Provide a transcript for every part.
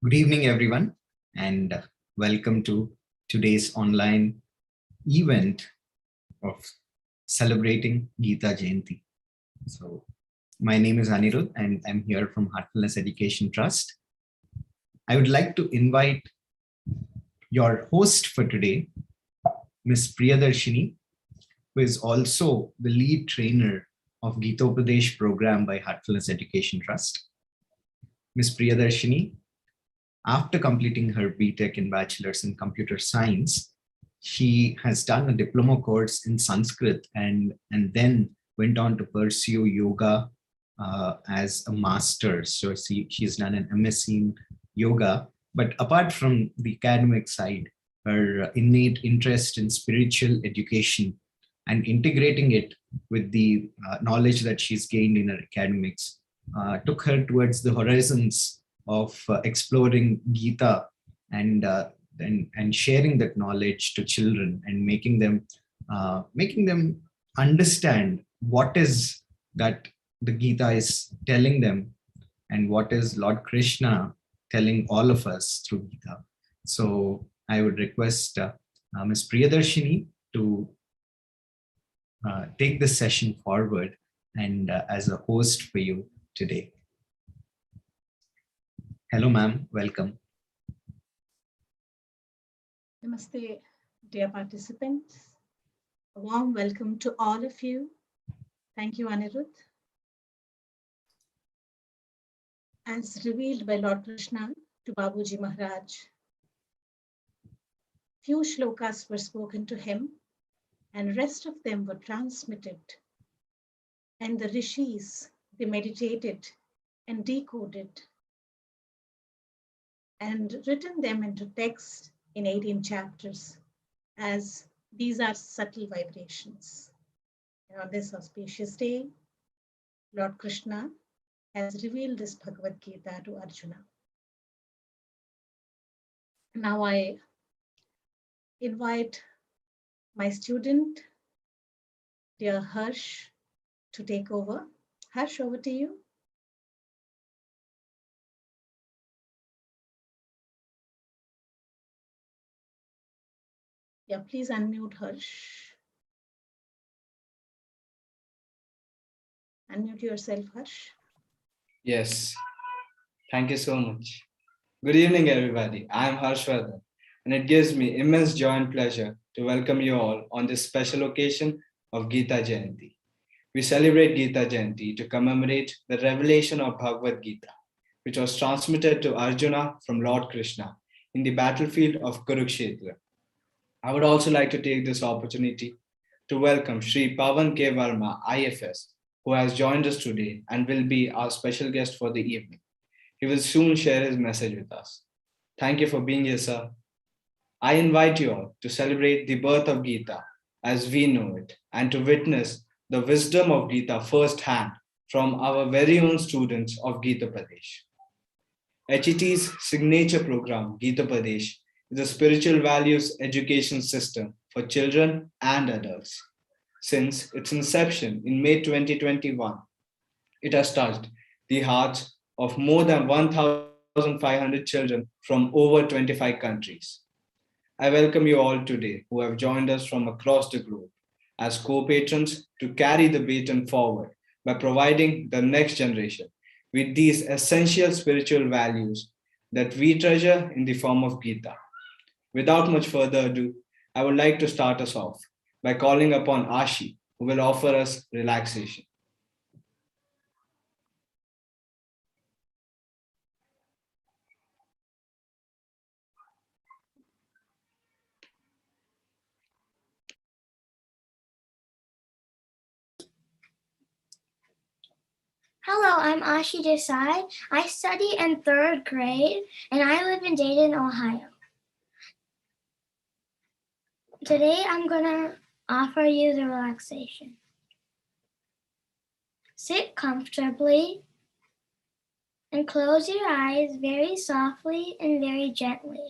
Good evening, everyone, and welcome to today's online event of celebrating Gita Jayanti. So, my name is Anirudh, and I'm here from Heartfulness Education Trust. I would like to invite your host for today, Ms. Priyadarshini, who is also the lead trainer of Gitopadesh program by Heartfulness Education Trust. Ms. Priyadarshini, after completing her BTech and Bachelor's in Computer Science, she has done a diploma course in Sanskrit and then went on to pursue yoga as a master's. So she's done an MSc in yoga. But apart from the academic side, her innate interest in spiritual education and integrating it with the knowledge that she's gained in her academics took her towards the horizons of exploring Gita and sharing that knowledge to children and making them understand what is that the Gita is telling them and what is Lord Krishna telling all of us through Gita. So I would request Ms. Priyadarshini to take this session forward and as a host for you today. Hello, ma'am. Welcome. Namaste, dear participants. A warm welcome to all of you. Thank you, Anirudh. As revealed by Lord Krishna to Babuji Maharaj, few shlokas were spoken to him and rest of them were transmitted. And the rishis, they meditated and decoded and written them into text in 18 chapters, as these are subtle vibrations. And on this auspicious day, Lord Krishna has revealed this Bhagavad Gita to Arjuna. Now I invite my student, dear Harsh, to take over. Harsh, over to you. Yeah, please unmute Harsh. Unmute yourself, Harsh. Yes, thank you so much. Good evening, everybody. I am Harshvardhan, and it gives me immense joy and pleasure to welcome you all on this special occasion of Gita Jayanti. We celebrate Gita Jayanti to commemorate the revelation of Bhagavad Gita, which was transmitted to Arjuna from Lord Krishna in the battlefield of Kurukshetra. I would also like to take this opportunity to welcome Shri Pavan K. Varma, IFS, who has joined us today and will be our special guest for the evening. He will soon share his message with us. Thank you for being here, sir. I invite you all to celebrate the birth of Gita as we know it and to witness the wisdom of Gita firsthand from our very own students of Gitopadesh. HET's signature program, Gitopadesh, is a spiritual values education system for children and adults. Since its inception in May 2021, it has touched the hearts of more than 1,500 children from over 25 countries. I welcome you all today who have joined us from across the globe as co-patrons to carry the baton forward by providing the next generation with these essential spiritual values that we treasure in the form of Gita. Without much further ado, I would like to start us off by calling upon Ashi, who will offer us relaxation. Hello, I'm Ashi Desai. I study in 3rd grade and I live in Dayton, Ohio. Today I'm going to offer you the relaxation. Sit comfortably and close your eyes very softly and very gently.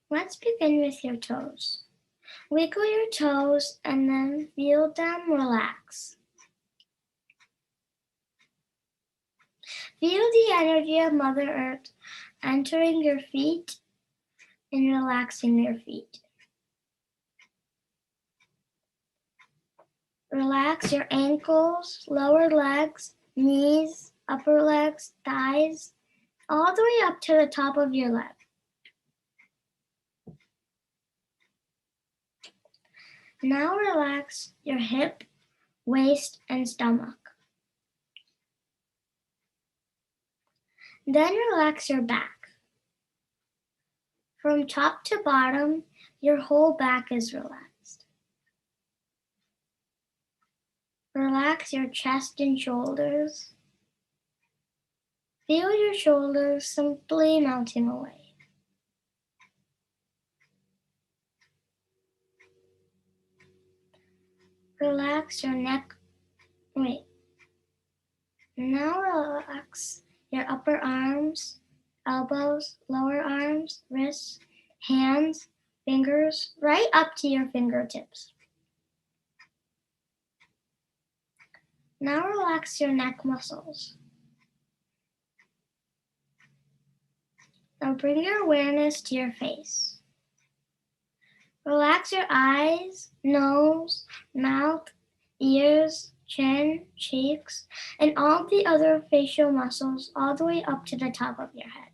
Let's begin with your toes. Wiggle your toes and then feel them relax. Feel the energy of Mother Earth entering your feet and relaxing your feet. Relax your ankles, lower legs, knees, upper legs, thighs, all the way up to the top of your leg. Now relax your hip, waist, and stomach. Then relax your back. From top to bottom, your whole back is relaxed. Relax your chest and shoulders. Feel your shoulders simply melting away. Relax your neck. Now relax your upper arms, elbows, lower arms, wrists, hands, fingers, right up to your fingertips. Now relax your neck muscles. Now bring your awareness to your face. Relax your eyes, nose, mouth, ears, chin, cheeks, and all the other facial muscles all the way up to the top of your head.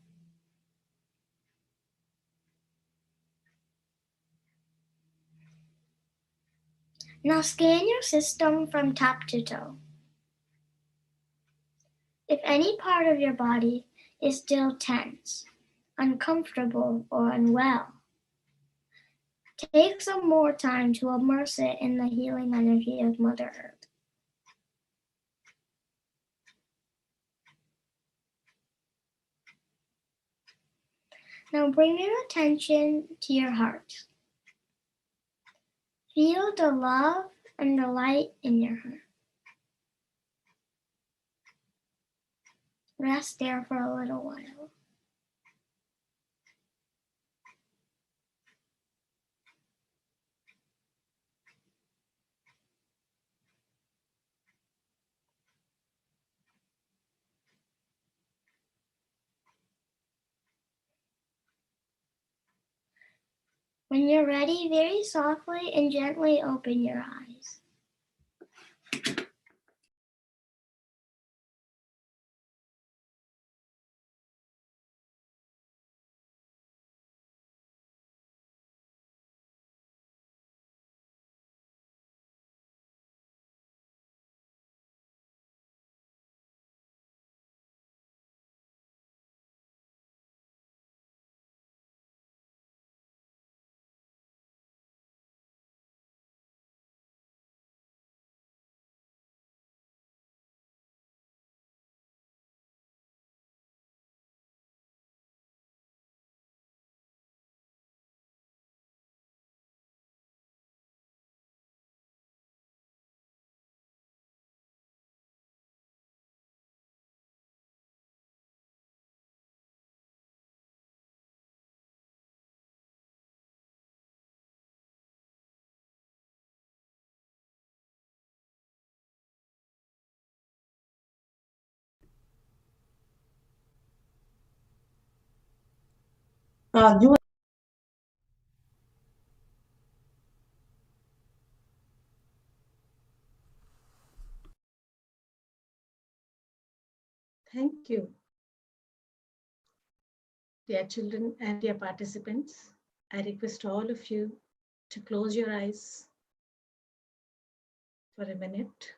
Now scan your system from top to toe. If any part of your body is still tense, uncomfortable, or unwell, take some more time to immerse it in the healing energy of Mother Earth. Now bring your attention to your heart. Feel the love and the light in your heart. Rest there for a little while. When you're ready, very softly and gently open your eyes. Thank you. Dear children and dear participants, I request all of you to close your eyes for a minute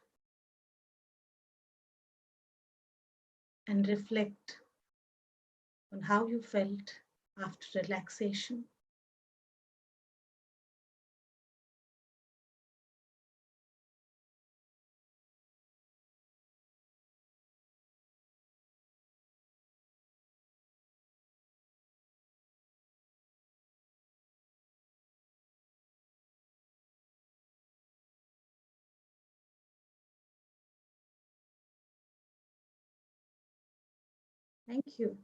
and reflect on how you felt after relaxation. Thank you.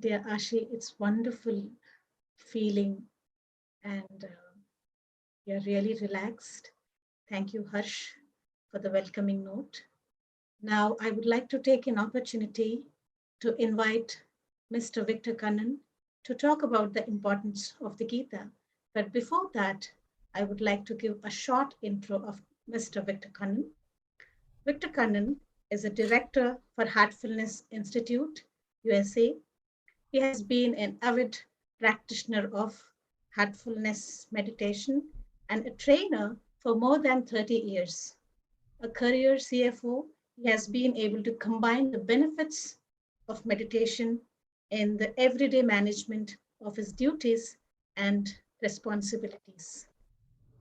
Dear Ashi, it's wonderful feeling and you're really relaxed. Thank you, Harsh, for the welcoming note. Now, I would like to take an opportunity to invite Mr. Victor Kannan to talk about the importance of the Gita. But before that, I would like to give a short intro of Mr. Victor Kannan. Victor Kannan is a director for Heartfulness Institute, USA. He has been an avid practitioner of heartfulness meditation and a trainer for more than 30 years. A career CFO, he has been able to combine the benefits of meditation in the everyday management of his duties and responsibilities.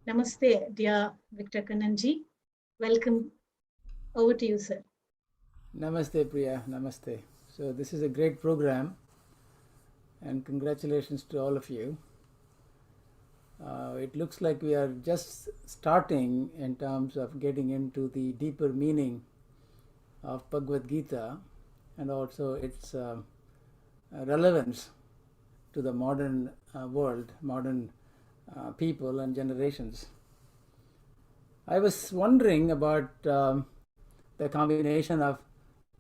Namaste, dear Victor Kananji. Welcome. Over to you, sir. Namaste, Priya. Namaste. So, this is a great program, and congratulations to all of you. It looks like we are just starting in terms of getting into the deeper meaning of Bhagavad Gita and also its relevance to the modern world, modern people and generations. I was wondering about the combination of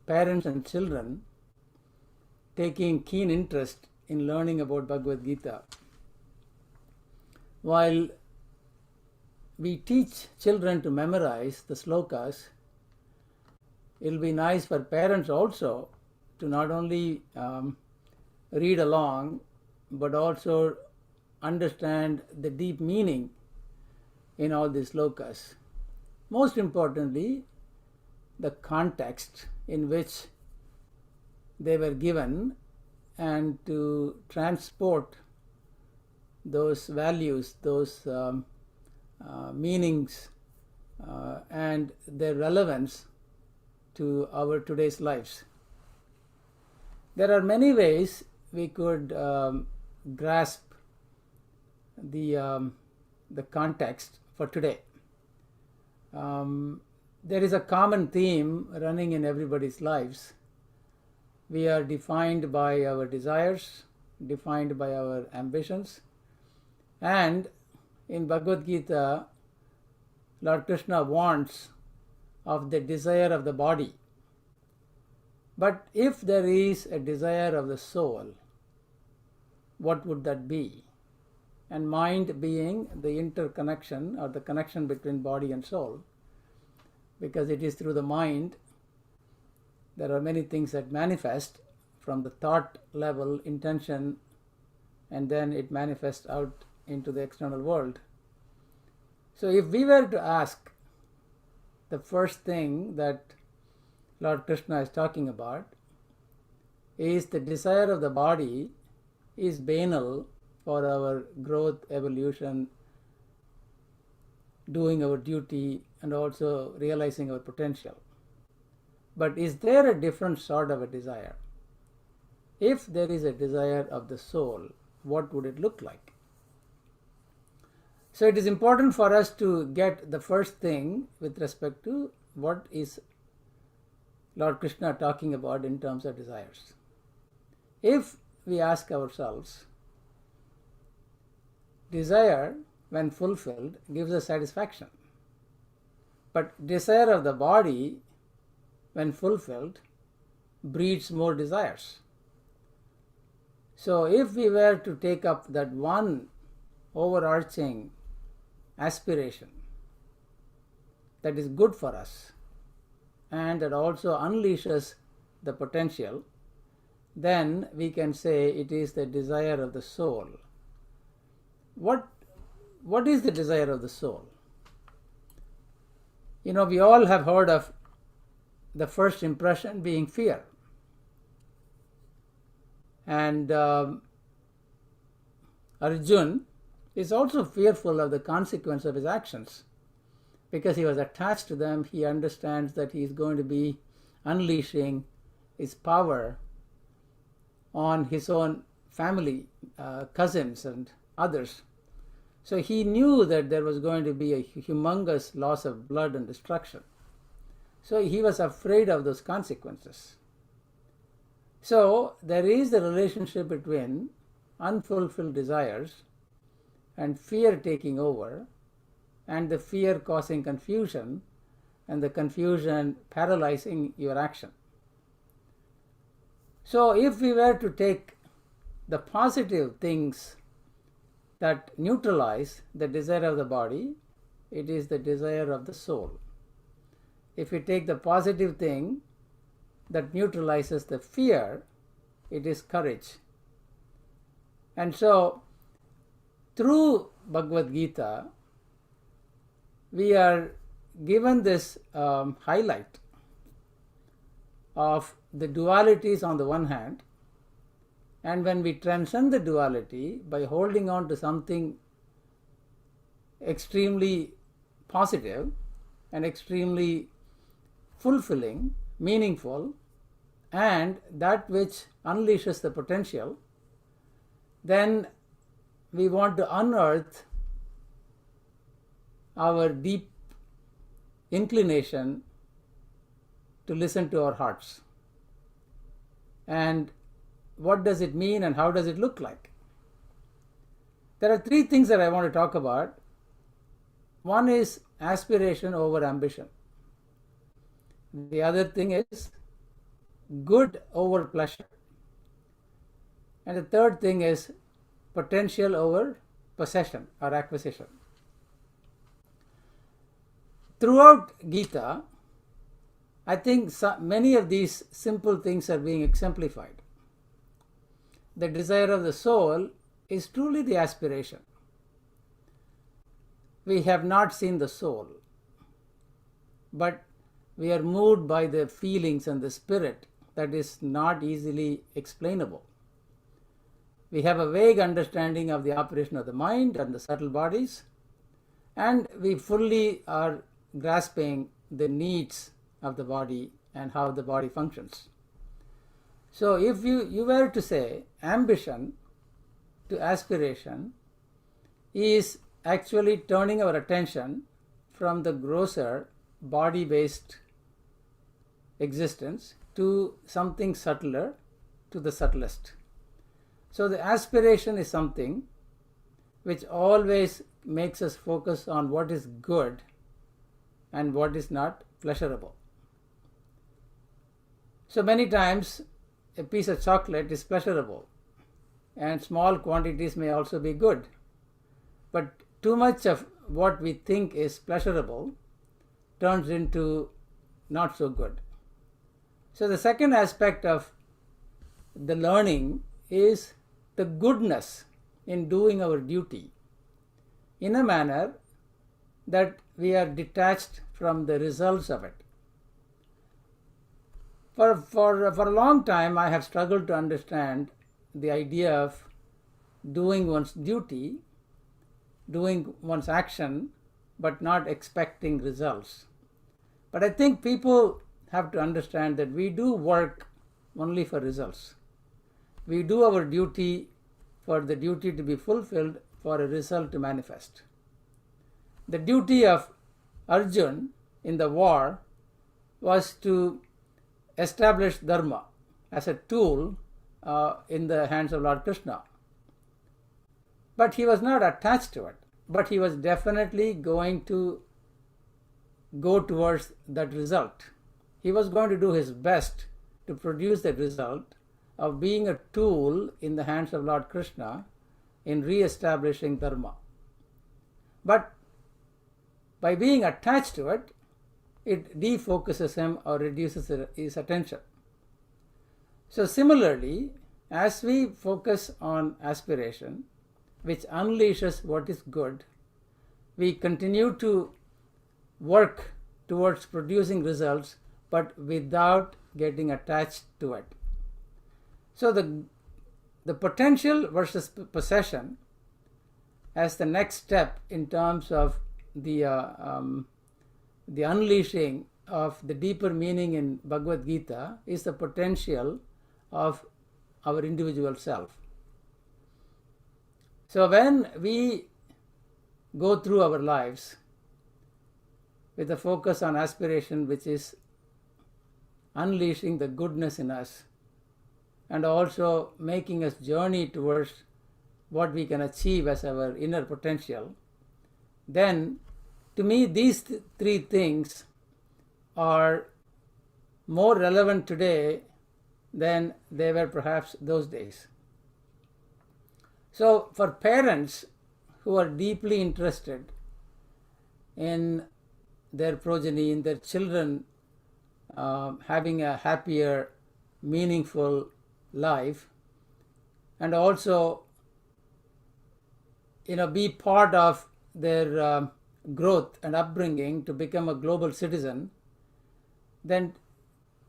parents and children taking keen interest in learning about Bhagavad Gita. While we teach children to memorize the slokas, it will be nice for parents also to not only read along but also understand the deep meaning in all these slokas. Most importantly, the context in which they were given and to transport those values, those meanings and their relevance to our today's lives. There are many ways we could grasp the context for today. There is a common theme running in everybody's lives. We are defined by our desires, defined by our ambitions, and in Bhagavad Gita, Lord Krishna warns of the desire of the body. But if there is a desire of the soul, what would that be? And mind being the interconnection or the connection between body and soul, because it is through the mind there are many things that manifest from the thought level, intention, and then it manifests out into the external world. So if we were to ask, the first thing that Lord Krishna is talking about is the desire of the body is banal for our growth, evolution, doing our duty, and also realizing our potential. But is there a different sort of a desire? If there is a desire of the soul, what would it look like? So it is important for us to get the first thing with respect to what is Lord Krishna talking about in terms of desires. If we ask ourselves, desire when fulfilled gives us satisfaction, but desire of the body when fulfilled breeds more desires. So if we were to take up that one overarching aspiration that is good for us and that also unleashes the potential, then we can say it is the desire of the soul. What is the desire of the soul? You know, we all have heard of the first impression being fear. And Arjun is also fearful of the consequence of his actions because he was attached to them. He understands that he is going to be unleashing his power on his own family, cousins and others. So he knew that there was going to be a humongous loss of blood and destruction. So he was afraid of those consequences. So there is the relationship between unfulfilled desires and fear taking over, and the fear causing confusion, and the confusion paralyzing your action. So if we were to take the positive things that neutralize the desire of the body, it is the desire of the soul. If we take the positive thing that neutralizes the fear, it is courage. And so through Bhagavad Gita, we are given this highlight of the dualities on the one hand, and when we transcend the duality by holding on to something extremely positive and extremely fulfilling, meaningful, and that which unleashes the potential, then we want to unearth our deep inclination to listen to our hearts. And what does it mean and how does it look like? There are three things that I want to talk about. One is aspiration over ambition. The other thing is good over pleasure. And the third thing is potential over possession or acquisition. Throughout Gita, I think many of these simple things are being exemplified. The desire of the soul is truly the aspiration. We have not seen the soul, but we are moved by the feelings and the spirit that is not easily explainable. We have a vague understanding of the operation of the mind and the subtle bodies, and we fully are grasping the needs of the body and how the body functions. So if you were to say ambition to aspiration is actually turning our attention from the grosser body-based existence to something subtler, to the subtlest. So the aspiration is something which always makes us focus on what is good and what is not pleasurable. So many times a piece of chocolate is pleasurable and small quantities may also be good. But too much of what we think is pleasurable turns into not so good. So the second aspect of the learning is the goodness in doing our duty in a manner that we are detached from the results of it. For a long time, I have struggled to understand the idea of doing one's duty, doing one's action, but not expecting results. But I think people have to understand that we do work only for results. We do our duty for the duty to be fulfilled, for a result to manifest. The duty of Arjun in the war was to establish Dharma as a tool in the hands of Lord Krishna. But he was not attached to it. But he was definitely going to go towards that result. He was going to do his best to produce the result of being a tool in the hands of Lord Krishna in re-establishing Dharma. But by being attached to it, it defocuses him or reduces his attention. So similarly, as we focus on aspiration, which unleashes what is good, we continue to work towards producing results, but without getting attached to it. So the potential versus possession as the next step in terms of the unleashing of the deeper meaning in Bhagavad Gita is the potential of our individual self. So when we go through our lives with a focus on aspiration, which is unleashing the goodness in us and also making us journey towards what we can achieve as our inner potential, then to me these three things are more relevant today than they were perhaps those days. So for parents who are deeply interested in their progeny, in their children having a happier, meaningful life, and also be part of their growth and upbringing to become a global citizen, then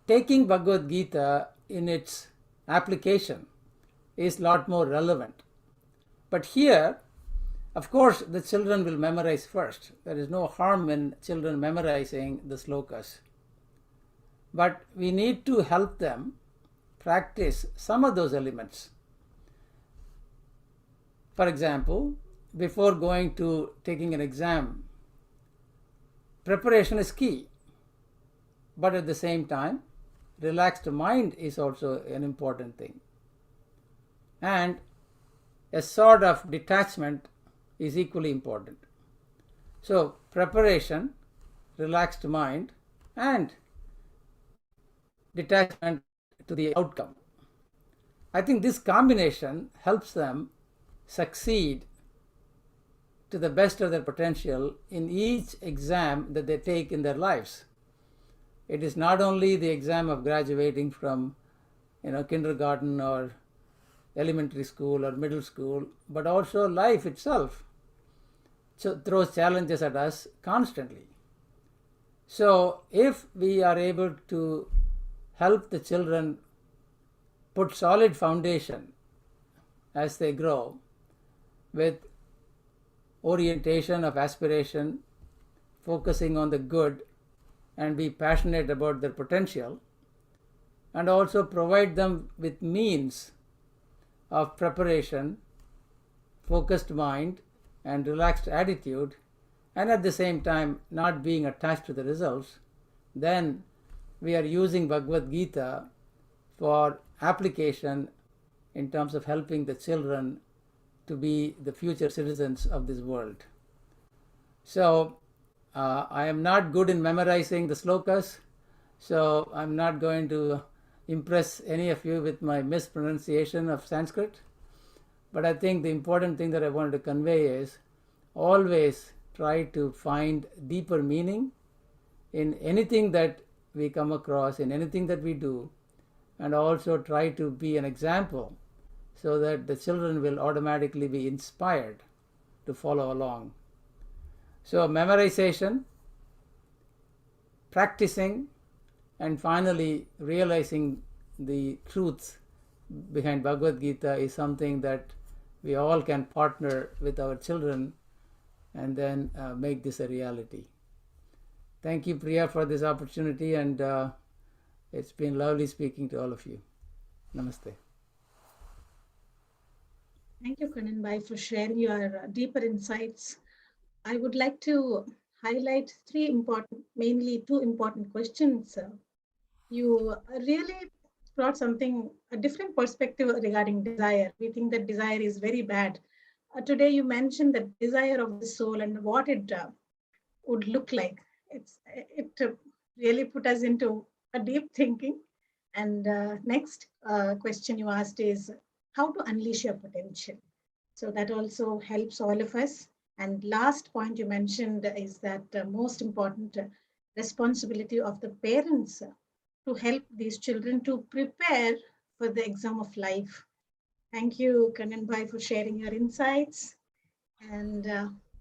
taking Bhagavad Gita in its application is a lot more relevant. But here, of course, the children will memorize first. There is no harm in children memorizing the slokas. But we need to help them practice some of those elements. For example, before going to taking an exam, preparation is key. But at the same time, relaxed mind is also an important thing. And a sort of detachment is equally important. So preparation, relaxed mind, and detachment to the outcome. I think this combination helps them succeed to the best of their potential in each exam that they take in their lives. It is not only the exam of graduating from kindergarten or elementary school or middle school, but also life itself throws challenges at us constantly. So if we are able to help the children put solid foundation as they grow with orientation of aspiration, focusing on the good, and be passionate about their potential, and also provide them with means of preparation, focused mind, and relaxed attitude, and at the same time not being attached to the results, then we are using Bhagavad Gita for application in terms of helping the children to be the future citizens of this world. So I am not good in memorizing the slokas, so I'm not going to impress any of you with my mispronunciation of Sanskrit. But I think the important thing that I wanted to convey is always try to find deeper meaning in anything that we come across, in anything that we do, and also try to be an example so that the children will automatically be inspired to follow along. So memorization, practicing, and finally realizing the truth behind Bhagavad Gita is something that we all can partner with our children and then make this a reality. Thank you, Priya, for this opportunity, and it's been lovely speaking to all of you. Namaste. Thank you, Kanan Bhai, for sharing your deeper insights. I would like to highlight mainly two important questions. You really brought a different perspective regarding desire. We think that desire is very bad. Today you mentioned the desire of the soul and what it would look like. It really put us into a deep thinking. And next question you asked is how to unleash your potential. So that also helps all of us. And last point you mentioned is that most important responsibility of the parents to help these children to prepare for the exam of life. Thank you, Kanan Bhai, for sharing your insights. And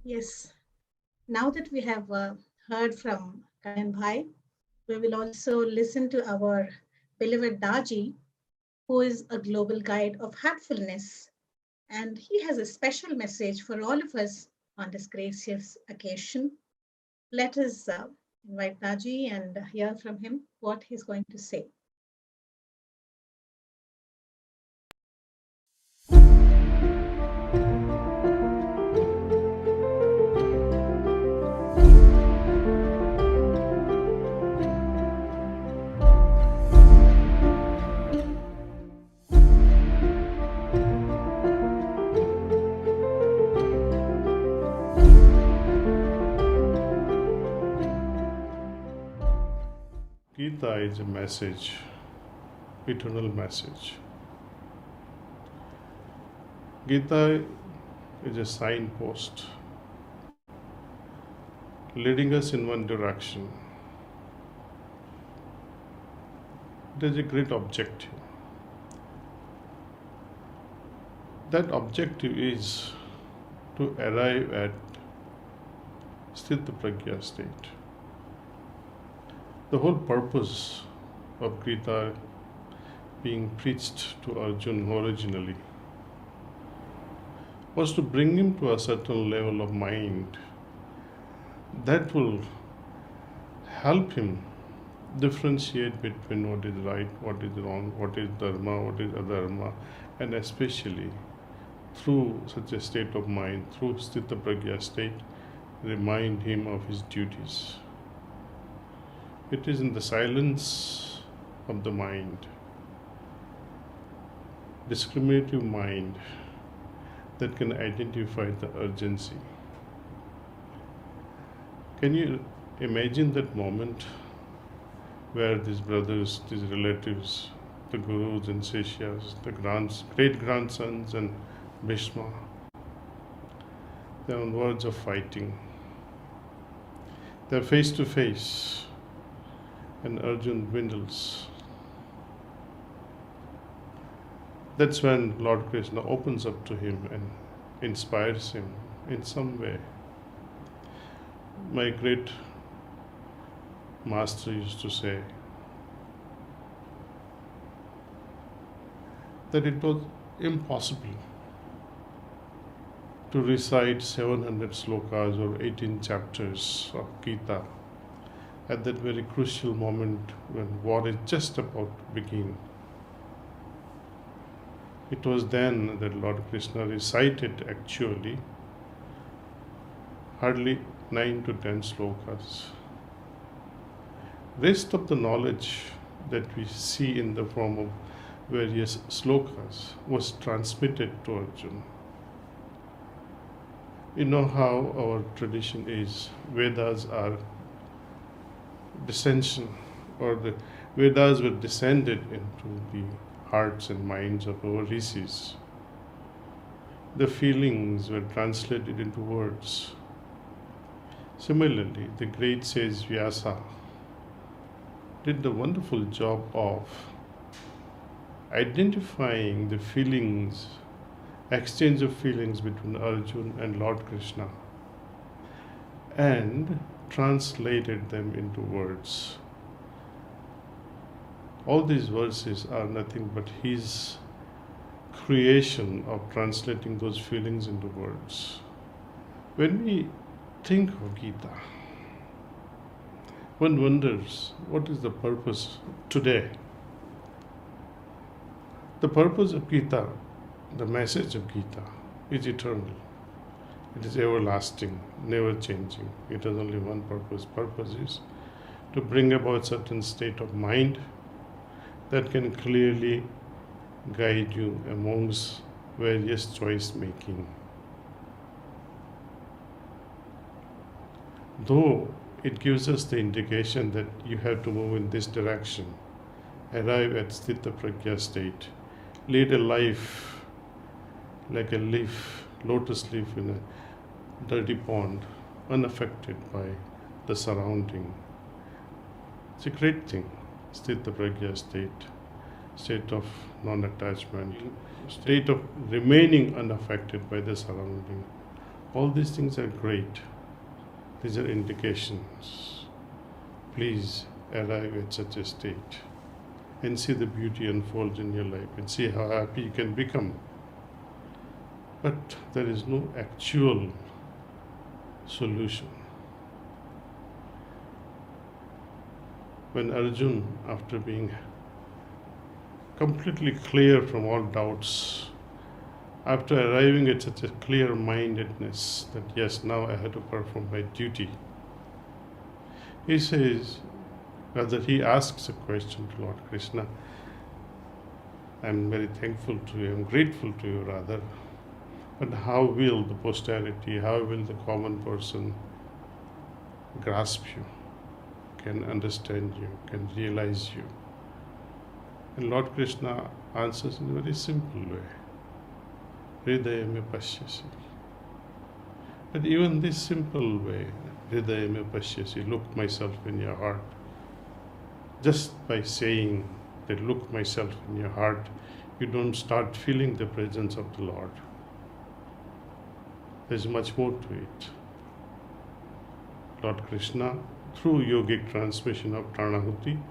yes, now that we have heard from Kanan Bhai, we will also listen to our beloved Daji, who is a global guide of heartfulness. And he has a special message for all of us on this gracious occasion. Let us invite Daji and hear from him what he's going to say. Gita is a message, eternal message. Gita is a signpost leading us in one direction. It is a great objective. That objective is to arrive at Sthita Prajna state. The whole purpose of Gita being preached to Arjuna originally was to bring him to a certain level of mind that will help him differentiate between what is right, what is wrong, what is dharma, what is adharma, and especially through such a state of mind, through Sthita Prajna state, remind him of his duties. It is in the silence of the mind, discriminative mind, that can identify the urgency. Can you imagine that moment where these brothers, these relatives, the gurus and sishyas, the great-grandsons and Bhishma, they're on words of fighting. They're face to face, and Arjuna dwindles. That's when Lord Krishna opens up to him and inspires him in some way. My great master used to say that it was impossible to recite 700 slokas or 18 chapters of Gita at that very crucial moment when war is just about to begin. It was then that Lord Krishna recited actually hardly 9 to 10 slokas. Rest of the knowledge that we see in the form of various slokas was transmitted to Arjuna. You know how our tradition is. Vedas are descension, or the Vedas were descended into the hearts and minds of our rishis. The feelings were translated into words. Similarly, the great sage Vyasa did the wonderful job of identifying the feelings, exchange of feelings between Arjuna and Lord Krishna, and translated them into words. All these verses are nothing but his creation of translating those feelings into words. When we think of Gita, one wonders what is the purpose today. The purpose of Gita, the message of Gita, is eternal. It is everlasting, never changing. It has only one purpose. Purpose is to bring about certain state of mind that can clearly guide you amongst various choice making. Though it gives us the indication that you have to move in this direction, arrive at Sthita Prajna state, lead a life like a leaf, lotus leaf in a dirty pond, unaffected by the surrounding. It's a great thing. Sthita Prajna state of non-attachment, state of remaining unaffected by the surrounding. All these things are great. These are indications. Please arrive at such a state and see the beauty unfold in your life and see how happy you can become. But there is no actual solution. When Arjuna, after being completely clear from all doubts, after arriving at such a clear-mindedness that yes, now I have to perform my duty, he says, rather he asks a question to Lord Krishna, I'm very thankful to you, I'm grateful to you rather, but how will the posterity, how will the common person grasp you? can understand you, can realize you. And Lord Krishna answers in a very simple way. Hridaya me pashyasi. But even this simple way, Hridaya me pashyasi, look myself in your heart. Just by saying that look myself in your heart, you don't start feeling the presence of the Lord. There's much more to it. Lord Krishna, through yogic transmission of Pranahuti,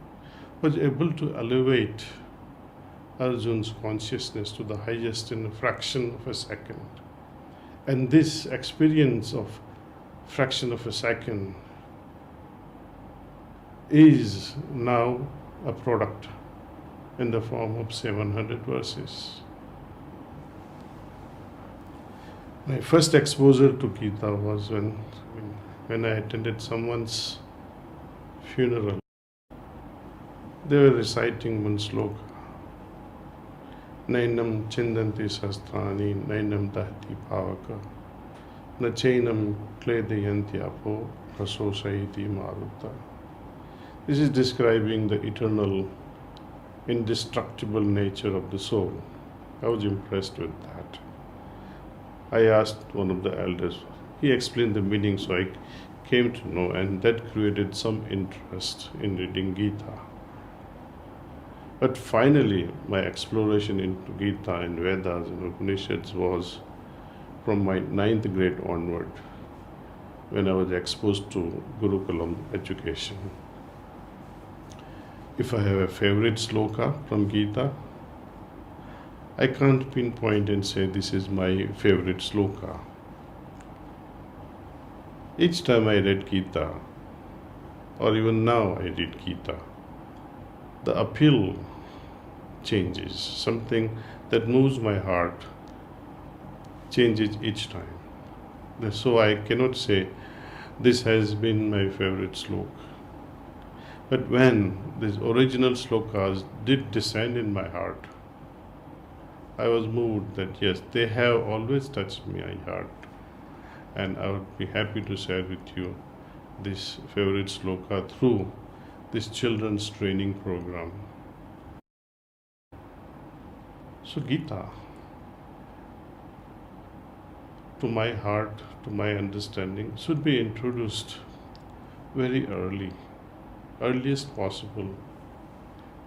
was able to elevate Arjun's consciousness to the highest in a fraction of a second. And this experience of fraction of a second is now a product in the form of 700 verses. My first exposure to Gita was when I attended someone's funeral. They were reciting one sloka. Nainam chindanti sastrani, nainam dahti bhavaka, na chainam kledayanti apo, rasosaiti maruta. This is describing the eternal, indestructible nature of the soul. I was impressed with that. I asked one of the elders. He explained the meaning, so I came to know, and that created some interest in reading Gita. But finally, my exploration into Gita and Vedas and Upanishads was from my 9th grade onward, when I was exposed to Gurukulam education. If I have a favorite sloka from Gita, I can't pinpoint and say this is my favorite sloka. Each time I read Gita, or even now I read Gita, the appeal changes. Something that moves my heart changes each time. So I cannot say this has been my favorite sloka. But when these original slokas did descend in my heart, I was moved that yes, they have always touched my heart. And I would be happy to share with you this favorite sloka through this children's training program. So Gita, to my heart, to my understanding, should be introduced very early, earliest possible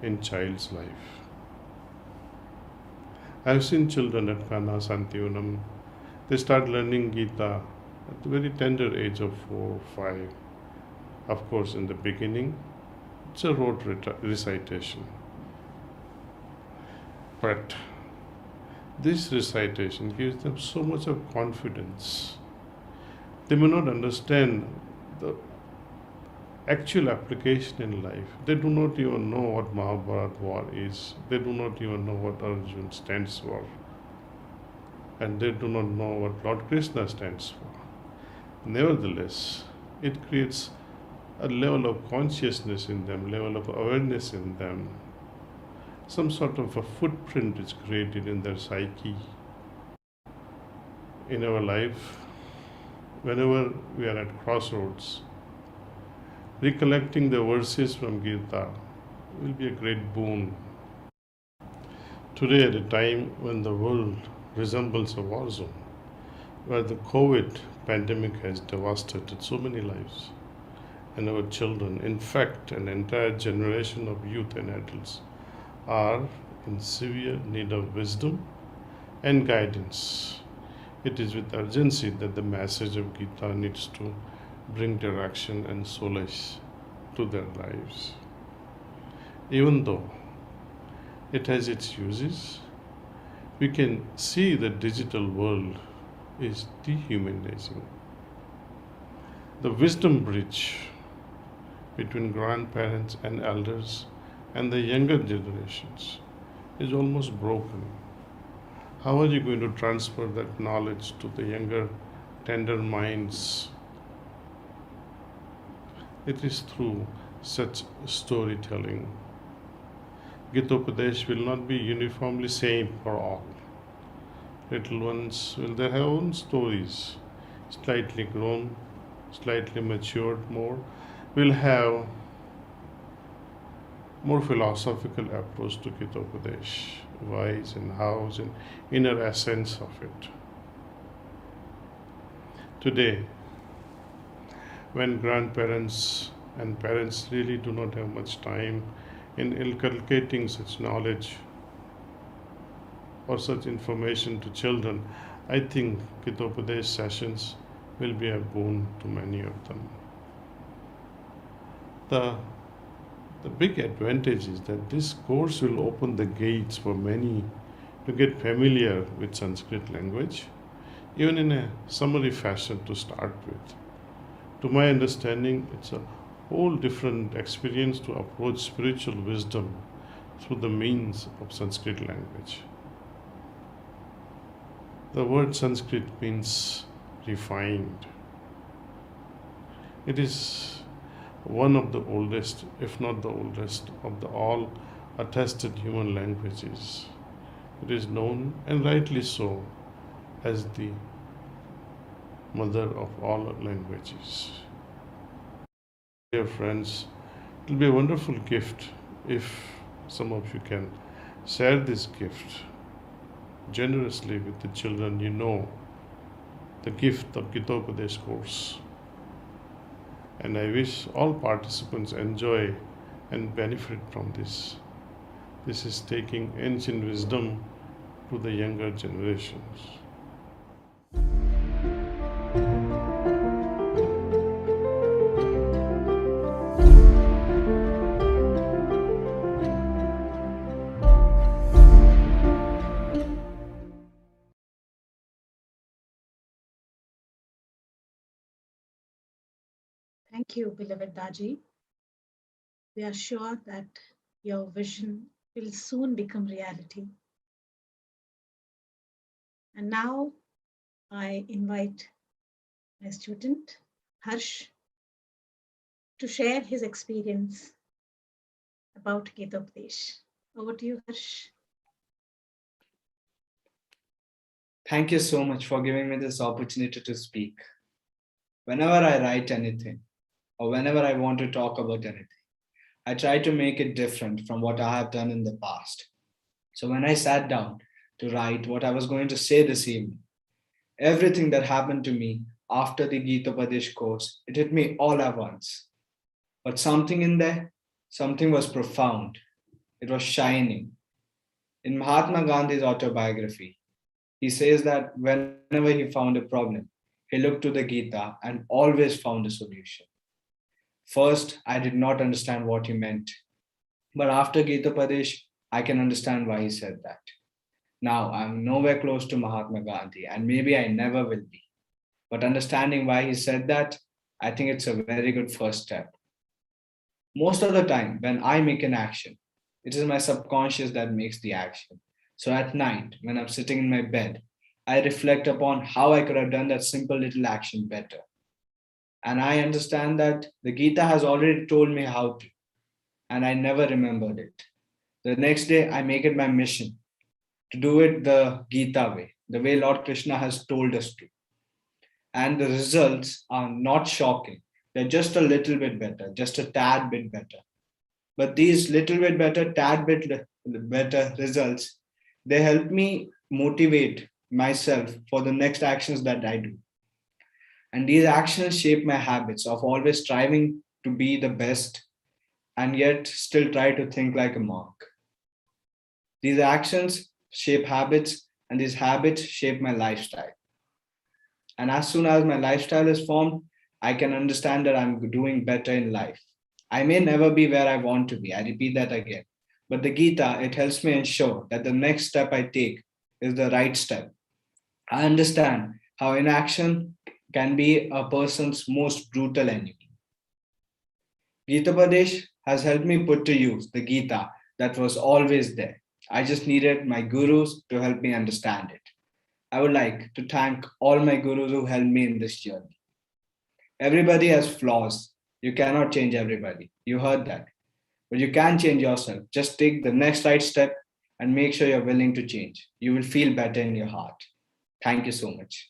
in child's life. I've seen children at Kana Santivanam, they start learning Gita at the very tender age of 4 or 5. Of course, in the beginning, it's a rote recitation. But this recitation gives them so much of confidence. They may not understand the actual application in life. They do not even know what Mahabharata war is. They do not even know what Arjuna stands for. And they do not know what Lord Krishna stands for. Nevertheless, it creates a level of consciousness in them, level of awareness in them. Some sort of a footprint is created in their psyche. In our life, whenever we are at crossroads, recollecting the verses from Gita will be a great boon. Today, at a time when the world resembles a war zone, where the COVID pandemic has devastated so many lives, and our children, in fact, an entire generation of youth and adults, are in severe need of wisdom and guidance. It is with urgency that the message of Gita needs to bring direction and solace to their lives. Even though it has its uses, we can see the digital world is dehumanizing. The wisdom bridge between grandparents and elders and the younger generations is almost broken. How are you going to transfer that knowledge to the younger, tender minds? It is through such storytelling. Gitopadesh will not be uniformly same for all. Little ones will have their own stories, slightly grown, slightly matured more, will have more philosophical approach to Gitopadesh, whys and hows and inner essence of it. Today, when grandparents and parents really do not have much time in inculcating such knowledge or such information to children, I think Gitopadesh sessions will be a boon to many of them. The big advantage is that this course will open the gates for many to get familiar with Sanskrit language, even in a summary fashion to start with. To my understanding, it's a whole different experience to approach spiritual wisdom through the means of Sanskrit language. The word Sanskrit means refined. It is one of the oldest, if not the oldest, of the all attested human languages. It is known, and rightly so, as the mother of all languages. Dear friends, it will be a wonderful gift if some of you can share this gift generously with the children you know, the gift of Gitopadesh course. And I wish all participants enjoy and benefit from this. This is taking ancient wisdom to the younger generations. Thank you, beloved Daji. We are sure that your vision will soon become reality. And now I invite my student, Harsh, to share his experience about Gitopadesh. Over to you, Harsh. Thank you so much for giving me this opportunity to speak. Whenever I write anything, or whenever I want to talk about anything, I try to make it different from what I have done in the past. So when I sat down to write what I was going to say this evening, everything that happened to me after the Gita Padesh course, it hit me all at once. But something in there, something was profound. It was shining. In Mahatma Gandhi's autobiography, he says that whenever he found a problem, he looked to the Gita and always found a solution. First, I did not understand what he meant. But after Gita Padesh, I can understand why he said that. Now, I'm nowhere close to Mahatma Gandhi, and maybe I never will be. But understanding why he said that, I think it's a very good first step. Most of the time, when I make an action, it is my subconscious that makes the action. So at night, when I'm sitting in my bed, I reflect upon how I could have done that simple little action better. And I understand that the Gita has already told me how to, and I never remembered it. The next day, I make it my mission to do it the Gita way, the way Lord Krishna has told us to. And the results are not shocking. They're just a little bit better, just a tad bit better. But these little bit better, tad bit better results, they help me motivate myself for the next actions that I do. And these actions shape my habits of always striving to be the best and yet still try to think like a monk. These actions shape habits, and these habits shape my lifestyle. And as soon as my lifestyle is formed, I can understand that I'm doing better in life. I may never be where I want to be. I repeat that again. But the Gita, it helps me ensure that the next step I take is the right step. I understand how inaction can be a person's most brutal enemy. Gita Padesh has helped me put to use the Gita that was always there. I just needed my gurus to help me understand it. I would like to thank all my gurus who helped me in this journey. Everybody has flaws. You cannot change everybody. You heard that. But you can change yourself. Just take the next right step and make sure you're willing to change. You will feel better in your heart. Thank you so much.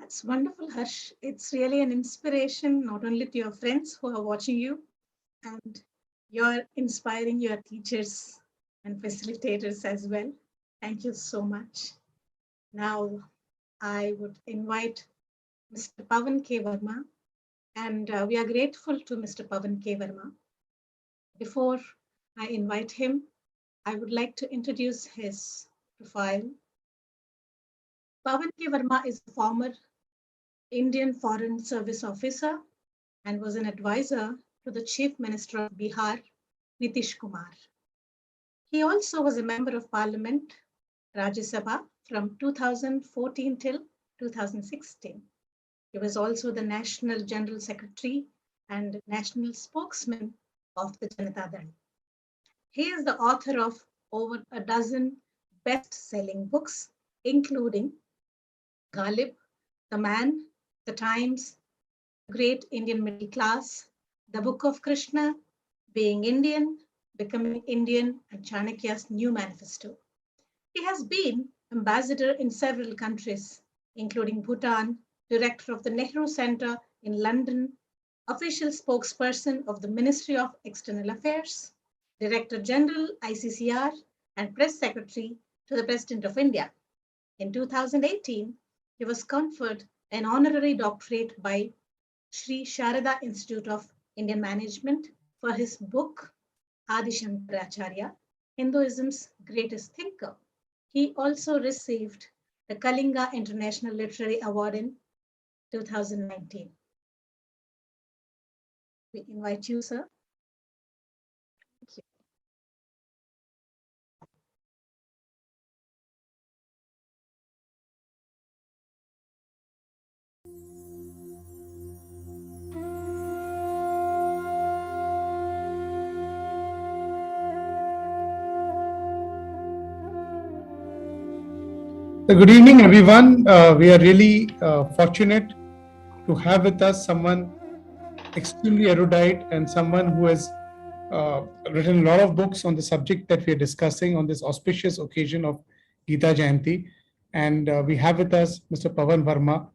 That's wonderful, Harsh. It's really an inspiration, not only to your friends who are watching you, and you're inspiring your teachers and facilitators as well. Thank you so much. Now, I would invite Mr. Pavan K. Varma, and we are grateful to Mr. Pavan K. Varma. Before I invite him, I would like to introduce his profile. Pavan K. Varma is a former Indian Foreign Service officer and was an advisor to the Chief Minister of Bihar, Nitish Kumar. He also was a member of Parliament, Rajya Sabha, from 2014 till 2016. He was also the National General Secretary and National Spokesman of the Janata Dal. He is the author of over a dozen best-selling books, including Ghalib, The Man, The Times, Great Indian Middle Class, The Book of Krishna, Being Indian, Becoming Indian, and Chanakya's New Manifesto. He has been ambassador in several countries, including Bhutan, director of the Nehru Center in London, official spokesperson of the Ministry of External Affairs, Director General ICCR, and press secretary to the President of India. In 2018, he was conferred an honorary doctorate by Shri Sharada Institute of Indian Management for his book Adi Shankaracharya, Hinduism's Greatest Thinker. He also received the Kalinga International Literary Award in 2019. We invite you, sir. Thank you. Good evening, everyone. We are really fortunate to have with us someone extremely erudite and someone who has written a lot of books on the subject that we are discussing on this auspicious occasion of Gita Jayanti. And we have with us Mr. Pavan Varma,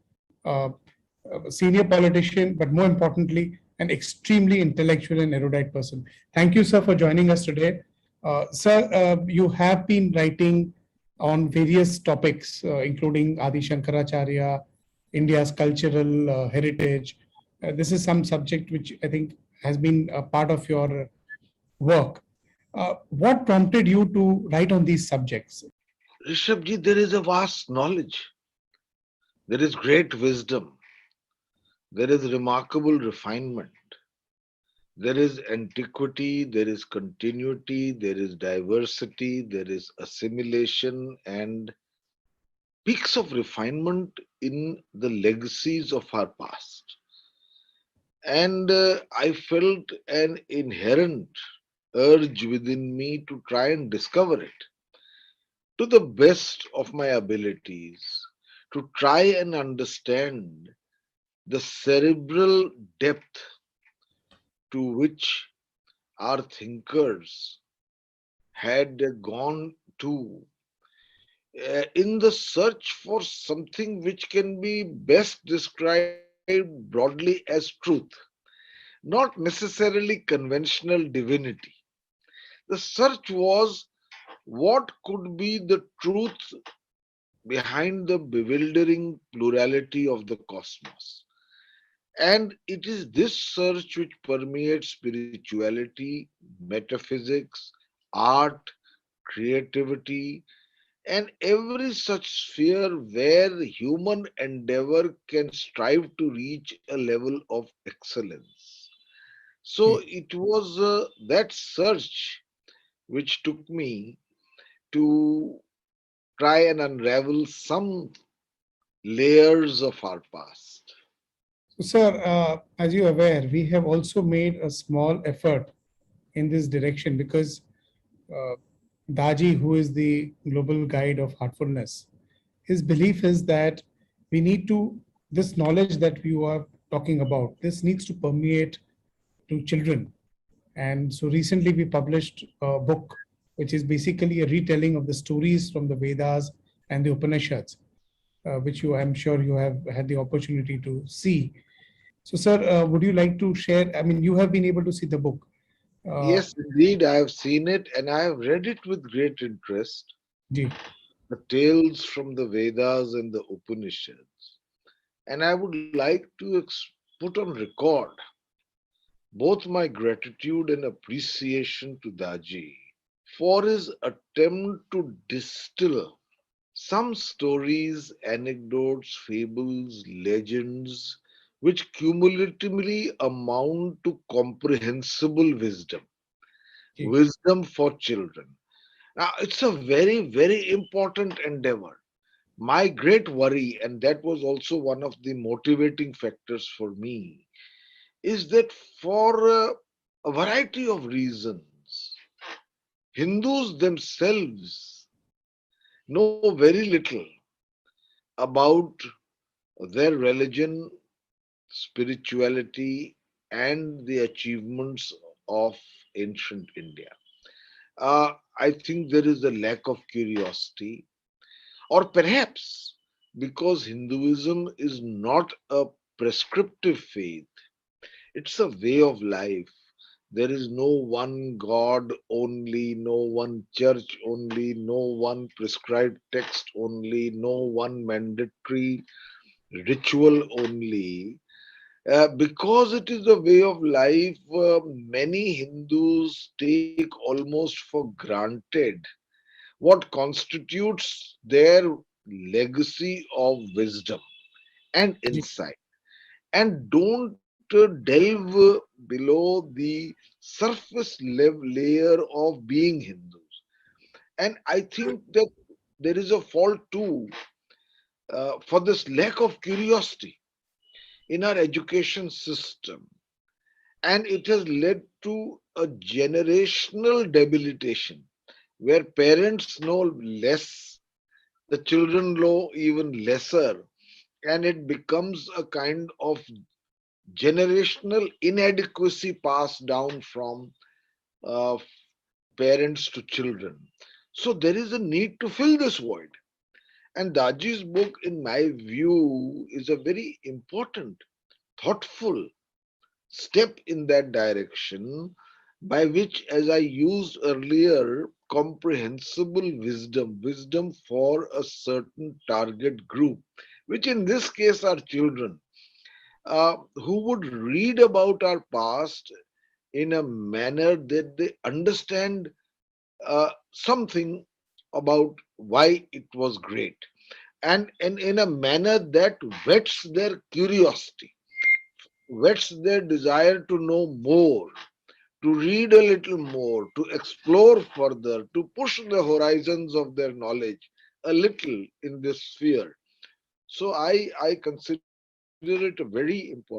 a senior politician, but more importantly, an extremely intellectual and erudite person. Thank you, sir, for joining us today. Sir, you have been writing on various topics, including Adi Shankaracharya, India's cultural heritage. This is some subject which I think has been a part of your work. What prompted you to write on these subjects? Rishabhji, there is a vast knowledge. There is great wisdom. There is remarkable refinement. There is antiquity, there is continuity, there is diversity, there is assimilation and peaks of refinement in the legacies of our past. And I felt an inherent urge within me to try and discover it to the best of my abilities, to try and understand the cerebral depth to which our thinkers had gone to in the search for something which can be best described broadly as truth, not necessarily conventional divinity. The search was what could be the truth behind the bewildering plurality of the cosmos. And it is this search which permeates spirituality, metaphysics, art, creativity, and every such sphere where human endeavor can strive to reach a level of excellence. So it was that search which took me to try and unravel some layers of our past. So, sir, as you're aware, we have also made a small effort in this direction because uh, Daji, who is the global guide of Heartfulness, his belief is that we need to, this knowledge that you are talking about, this needs to permeate to children. And so recently we published a book, which is basically a retelling of the stories from the Vedas and the Upanishads. which I'm sure you have had the opportunity to see. So, sir, would you like to share? I mean, you have been able to see the book. Uh, Yes, indeed, I have seen it and I have read it with great interest. Ji, The tales from the Vedas and the Upanishads. And I would like to put on record both my gratitude and appreciation to Daji for his attempt to distill some stories, anecdotes, fables, legends, which cumulatively amount to comprehensible wisdom, ji, wisdom for children. Now, it's a very, very important endeavor. My great worry, and that was also one of the motivating factors for me, is that for a variety of reasons, Hindus themselves know very little about their religion, spirituality, and the achievements of ancient India. I think there is a lack of curiosity, or perhaps because Hinduism is not a prescriptive faith, it's a way of life. There is no one God only, no one church only, no one prescribed text only, no one mandatory ritual only. Because it is a way of life, many Hindus take almost for granted what constitutes their legacy of wisdom and ji. insight, and don't delve below the surface layer of being Hindus. And I think that there is a fault too for this lack of curiosity in our education system, and it has led to a generational debilitation where parents know less, the children know even lesser, and it becomes a kind of generational inadequacy passed down from uh, parents to children. So there is a need to fill this void. And Daji's book, in my view, is a very important, thoughtful step in that direction, by which, as I used earlier, comprehensible wisdom, wisdom for a certain target group, which in this case are children, who would read about our past in a manner that they understand something about why it was great, and in a manner that whets their curiosity, whets their desire to know more, to read a little more, to explore further, to push the horizons of their knowledge a little in this sphere. So I consider it a very important step.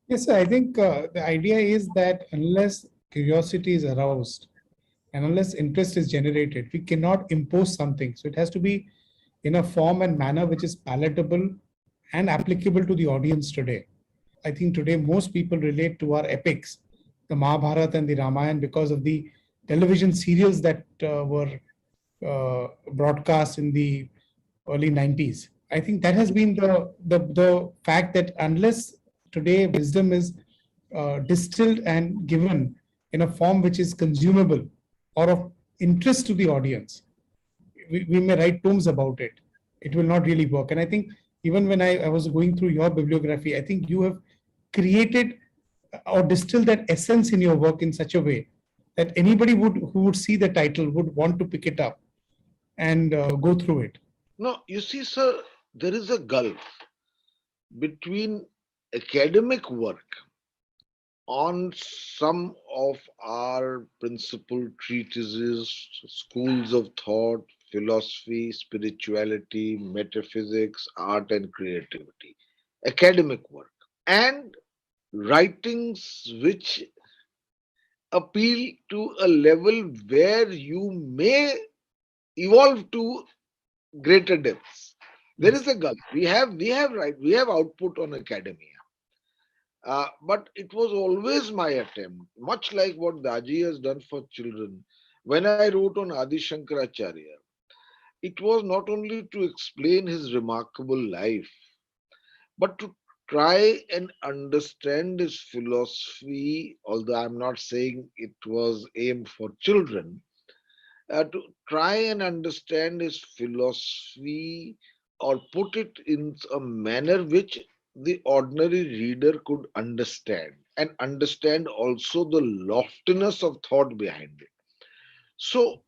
Yes, sir. I think the idea is that unless curiosity is aroused and unless interest is generated, we cannot impose something. So it has to be in a form and manner which is palatable and applicable to the audience today. I think today most people relate to our epics, the Mahabharata and the Ramayana, because of the television serials that were broadcast in the early 90s. I think that has been the fact that unless today wisdom is distilled and given in a form which is consumable or of interest to the audience, we may write tomes about it. It will not really work. And I think even when I was going through your bibliography, I think you have created or distilled that essence in your work in such a way that anybody who would see the title would want to pick it up and go through it. No, you see, sir, there is a gulf between academic work on some of our principal treatises, schools of thought, philosophy, spirituality, metaphysics, art, and creativity, academic work, and writings which appeal to a level where you may evolve to greater depths. There Yes. is a gulf. We have output on academia. But it was always my attempt, much like what Daji has done for children. When I wrote on Adi Shankaracharya, it was not only to explain his remarkable life, but to try and understand his philosophy, although I'm not saying it was aimed for children, to try and understand his philosophy or put it in a manner which the ordinary reader could understand and understand also the loftiness of thought behind it. So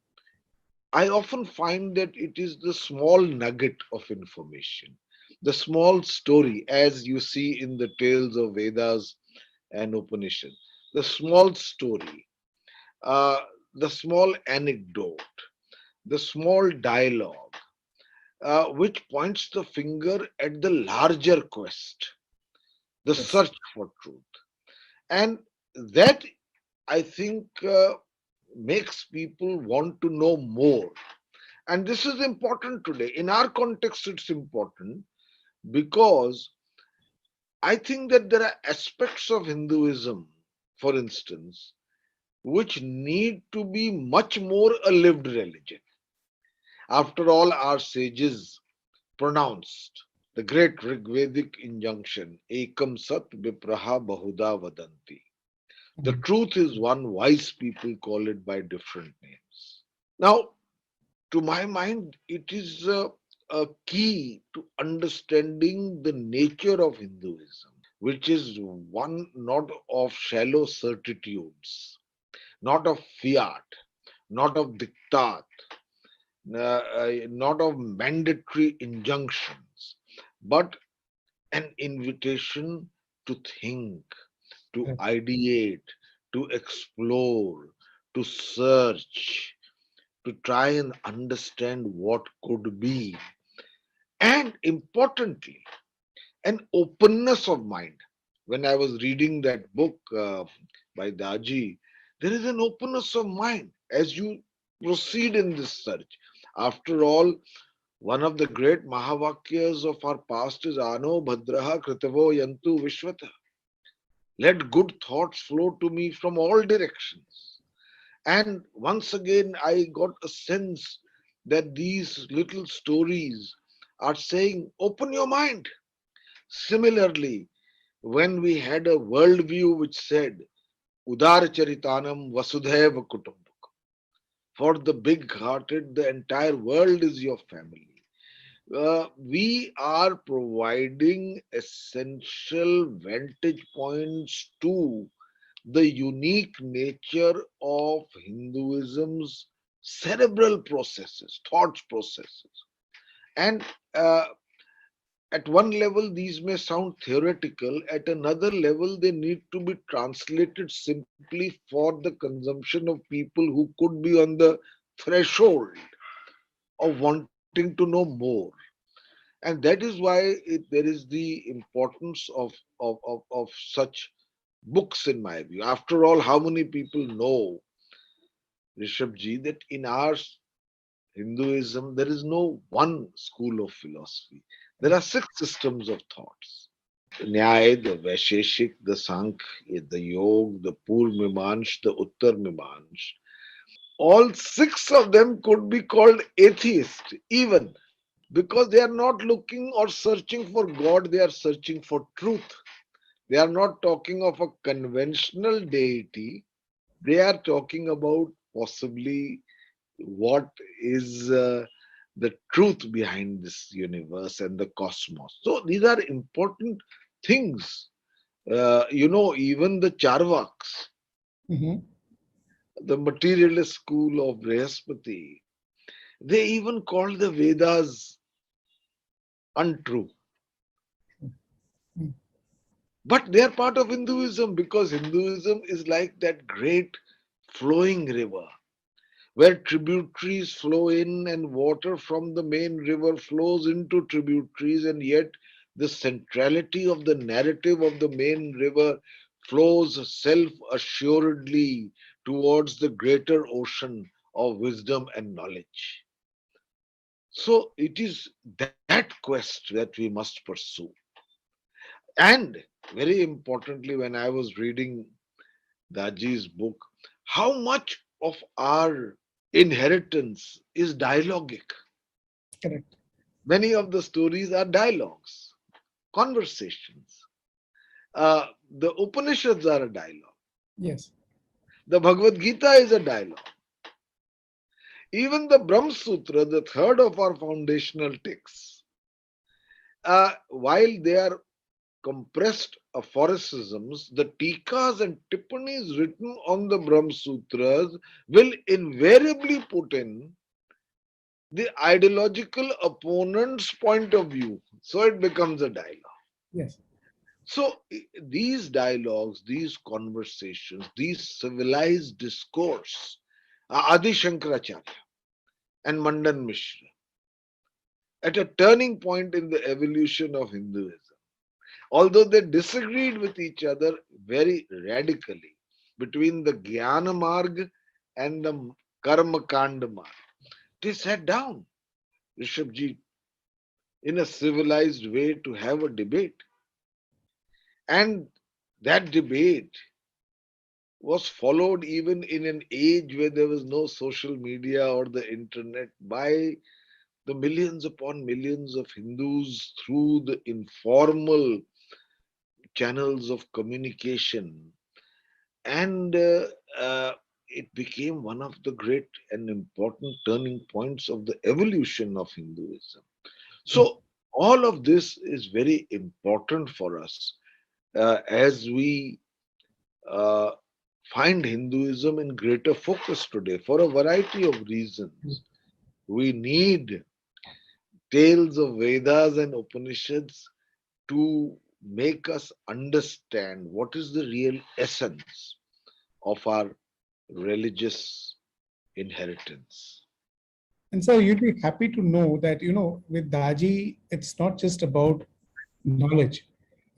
I often find that it is the small nugget of information, the small story, as you see in the tales of Vedas and Upanishads, the small story, uh, the small anecdote, the small dialogue, which points the finger at the larger quest, the Yes. search for truth. And that, I think, makes people want to know more. And this is important today. In our context, it's important because I think that there are aspects of Hinduism, for instance, which need to be much more a lived religion. After all, our sages pronounced the great Rigvedic injunction, Ekam Sat Vipraha Bahuda Vadanti. The truth is one, wise people call it by different names. Now, to my mind, it is a key to understanding the nature of Hinduism, which is one not of shallow certitudes, not of fiat, not of diktat, not of mandatory injunctions, but an invitation to think, to Correct. ideate, to explore, to search, to try and understand what could be, and importantly, an openness of mind. When I was reading that book by Daji, there is an openness of mind as you proceed in this search. After all, one of the great Mahavakyas of our past is Ano Bhadraha Kritavo Yantu Vishwata. Let good thoughts flow to me from all directions. And once again, I got a sense that these little stories are saying, open your mind. Similarly, when we had a worldview which said, Udar Charitanam Vasudhaiva Kutumbakam. For the big hearted, the entire world is your family. We are providing essential vantage points to the unique nature of Hinduism's cerebral processes, thought processes. And at one level, these may sound theoretical, at another level, they need to be translated simply for the consumption of people who could be on the threshold of wanting to know more. And that is why there is the importance of such books, in my view. After all, how many people know, Rishabhji, that in our Hinduism, there is no one school of philosophy. There are six systems of thoughts. Nyaya, the Vaisheshik, the Sankhya, the Yog, the Purv the Uttar Mimansh. All six of them could be called atheist, even because they are not looking or searching for God, they are searching for truth. They are not talking of a conventional deity, they are talking about possibly what is the truth behind this universe and the cosmos. So these are important things. Even the Charvaks, Mhm. the materialist school of Brihaspati, they even call the Vedas untrue. Mm. But they are part of Hinduism because Hinduism is like that great flowing river where tributaries flow in and water from the main river flows into tributaries, and yet the centrality of the narrative of the main river flows self assuredly towards the greater ocean of wisdom and knowledge. So it is that quest that we must pursue. And very importantly, when I was reading Daji's book, how much of our inheritance is dialogic. Correct. Many of the stories are dialogues, conversations. The Upanishads are a dialogue. Yes. The Bhagavad Gita is a dialogue. Even the Brahma Sutra, the third of our foundational texts, while they are compressed aphorisms, the tikas and tippanis written on the Brahma Sutras will invariably put in the ideological opponent's point of view. So it becomes a dialogue. Yes. So these dialogues, these conversations, these civilized discourse, Adi Shankaracharya and Mandan Mishra, at a turning point in the evolution of Hinduism. Although they disagreed with each other very radically between the Jnana Marg and the Karma Kanda Marg, they sat down, Rishabhji, in a civilized way to have a debate. And that debate was followed even in an age where there was no social media or the internet by the millions upon millions of Hindus through the informal channels of communication. And it became one of the great and important turning points of the evolution of Hinduism. So, all of this is very important for us as we uh, find Hinduism in greater focus today for a variety of reasons. We need tales of Vedas and Upanishads to make us understand what is the real essence of our religious inheritance. And so you'd be happy to know that, with Daji, it's not just about knowledge.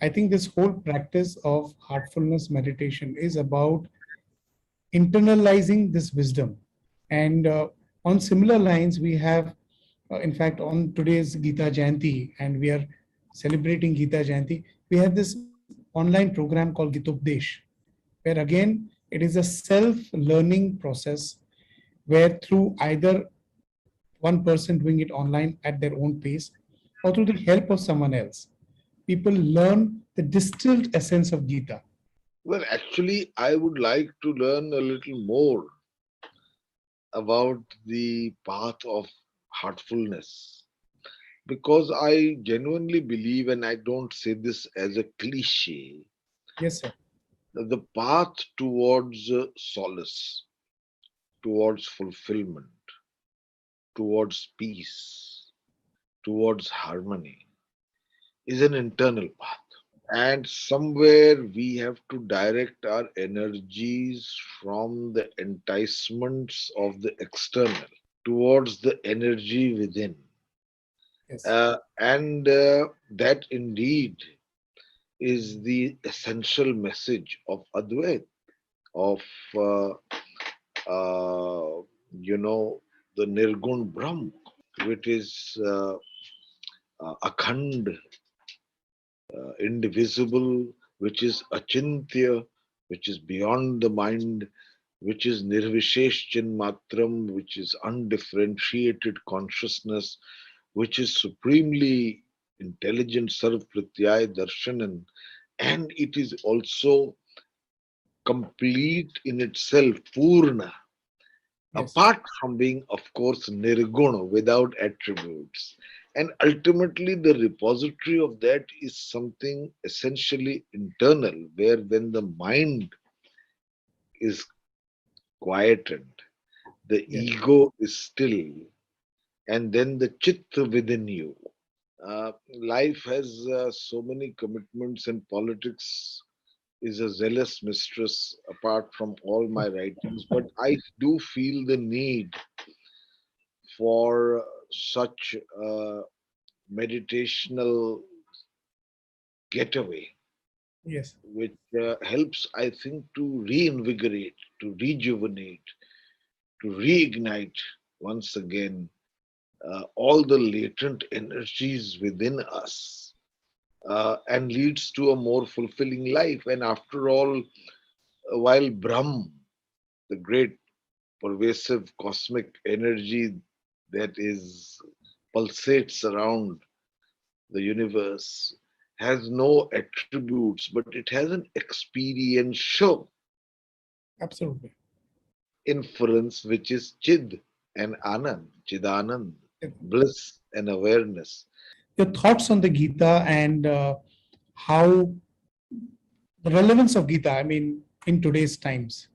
I think this whole practice of heartfulness meditation is about internalizing this wisdom. And on similar lines, we have, in fact, on today's Gita Jayanti, and we are celebrating Gita Jayanti, we have this online program called Gitopdesh, where again, it is a self-learning process where through either one person doing it online at their own pace or through the help of someone else, people learn the distilled essence of Gita. Well, actually, I would like to learn a little more about the path of heartfulness because I genuinely believe, and I don't say this as a cliche, Yes, sir. that the path towards solace, towards fulfillment, towards peace, towards harmony is an internal path. And somewhere we have to direct our energies from the enticements of the external towards the energy within. Yes. And that indeed is the essential message of Advait, of, uh, uh, the Nirgun Brahm, which is Akhand, indivisible, which is achintya, which is beyond the mind, which is nirvishesh chinmatram, which is undifferentiated consciousness, which is supremely intelligent sarv pratyay darshanan, and it is also complete in itself, purna, Yes. apart from being, of course, nirguna, without attributes. And ultimately, the repository of that is something essentially internal, where when the mind is quieted, the Yes. ego is still, and then the chitta within you. Life has so many commitments, and politics is a zealous mistress apart from all my writings, but I do feel the need for such a meditational getaway, Yes. which helps, I think, to reinvigorate, to rejuvenate, to reignite once again all the latent energies within us and leads to a more fulfilling life. And after all, while Brahm, the great pervasive cosmic energy that is pulsates around the universe, has no attributes, but it has an experiential Absolutely. inference, which is Chid and Anand, Chidanand, bliss and awareness. Your thoughts on the Gita and how the relevance of Gita, I mean, in today's times.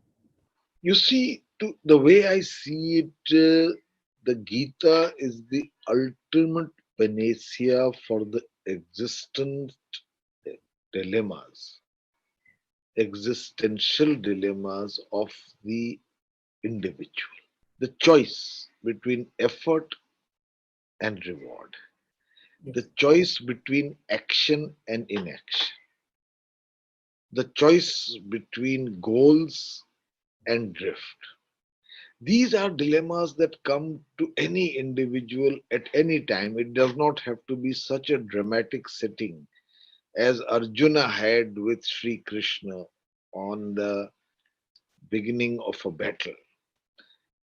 You see, the way I see it, the Gita is the ultimate panacea for the existent dilemmas, existential dilemmas of the individual. The choice between effort and reward, Yes. the choice between action and inaction, the choice between goals and drift. These are dilemmas that come to any individual at any time. It does not have to be such a dramatic setting as Arjuna had with Shri Krishna on the beginning of a battle.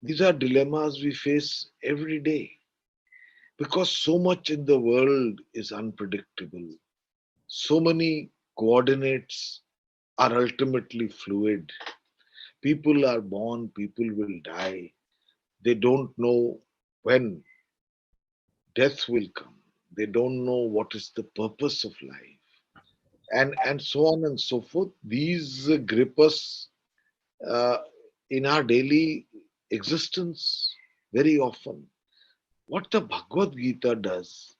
These are dilemmas we face every day because so much in the world is unpredictable. So many coordinates are ultimately fluid. People are born, people will die. They don't know when death will come. They don't know what is the purpose of life. And so on and so forth. These grip us uh, in our daily existence very often. What the Bhagavad Gita does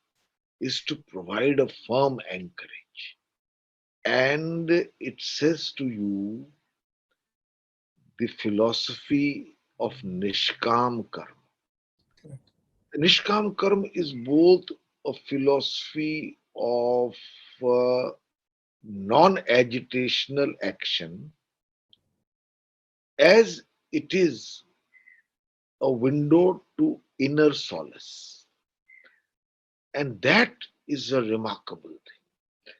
is to provide a firm anchorage. And it says to you the philosophy of Nishkam Karma. Nishkam Karma is both a philosophy of non agitational action as it is a window to inner solace. And that is a remarkable thing.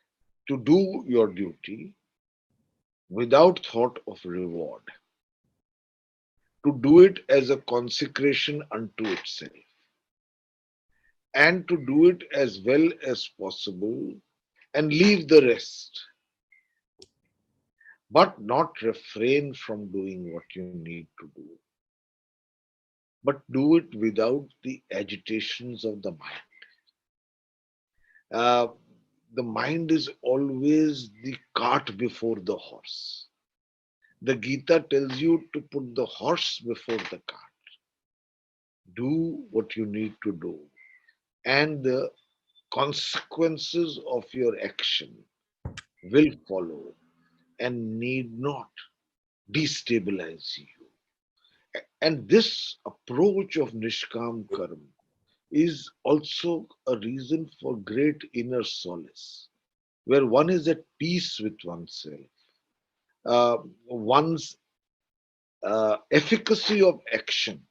To do your duty without thought of reward, to do it as a consecration unto itself, and to do it as well as possible and leave the rest, but not refrain from doing what you need to do, but do it without the agitations of the mind. Uh, the mind is always the cart before the horse. The Gita tells you to put the horse before the cart. Do what you need to do, and the consequences of your action will follow and need not destabilize you. And this approach of Nishkam Karma is also a reason for great inner solace, where one is at peace with oneself. One's efficacy of action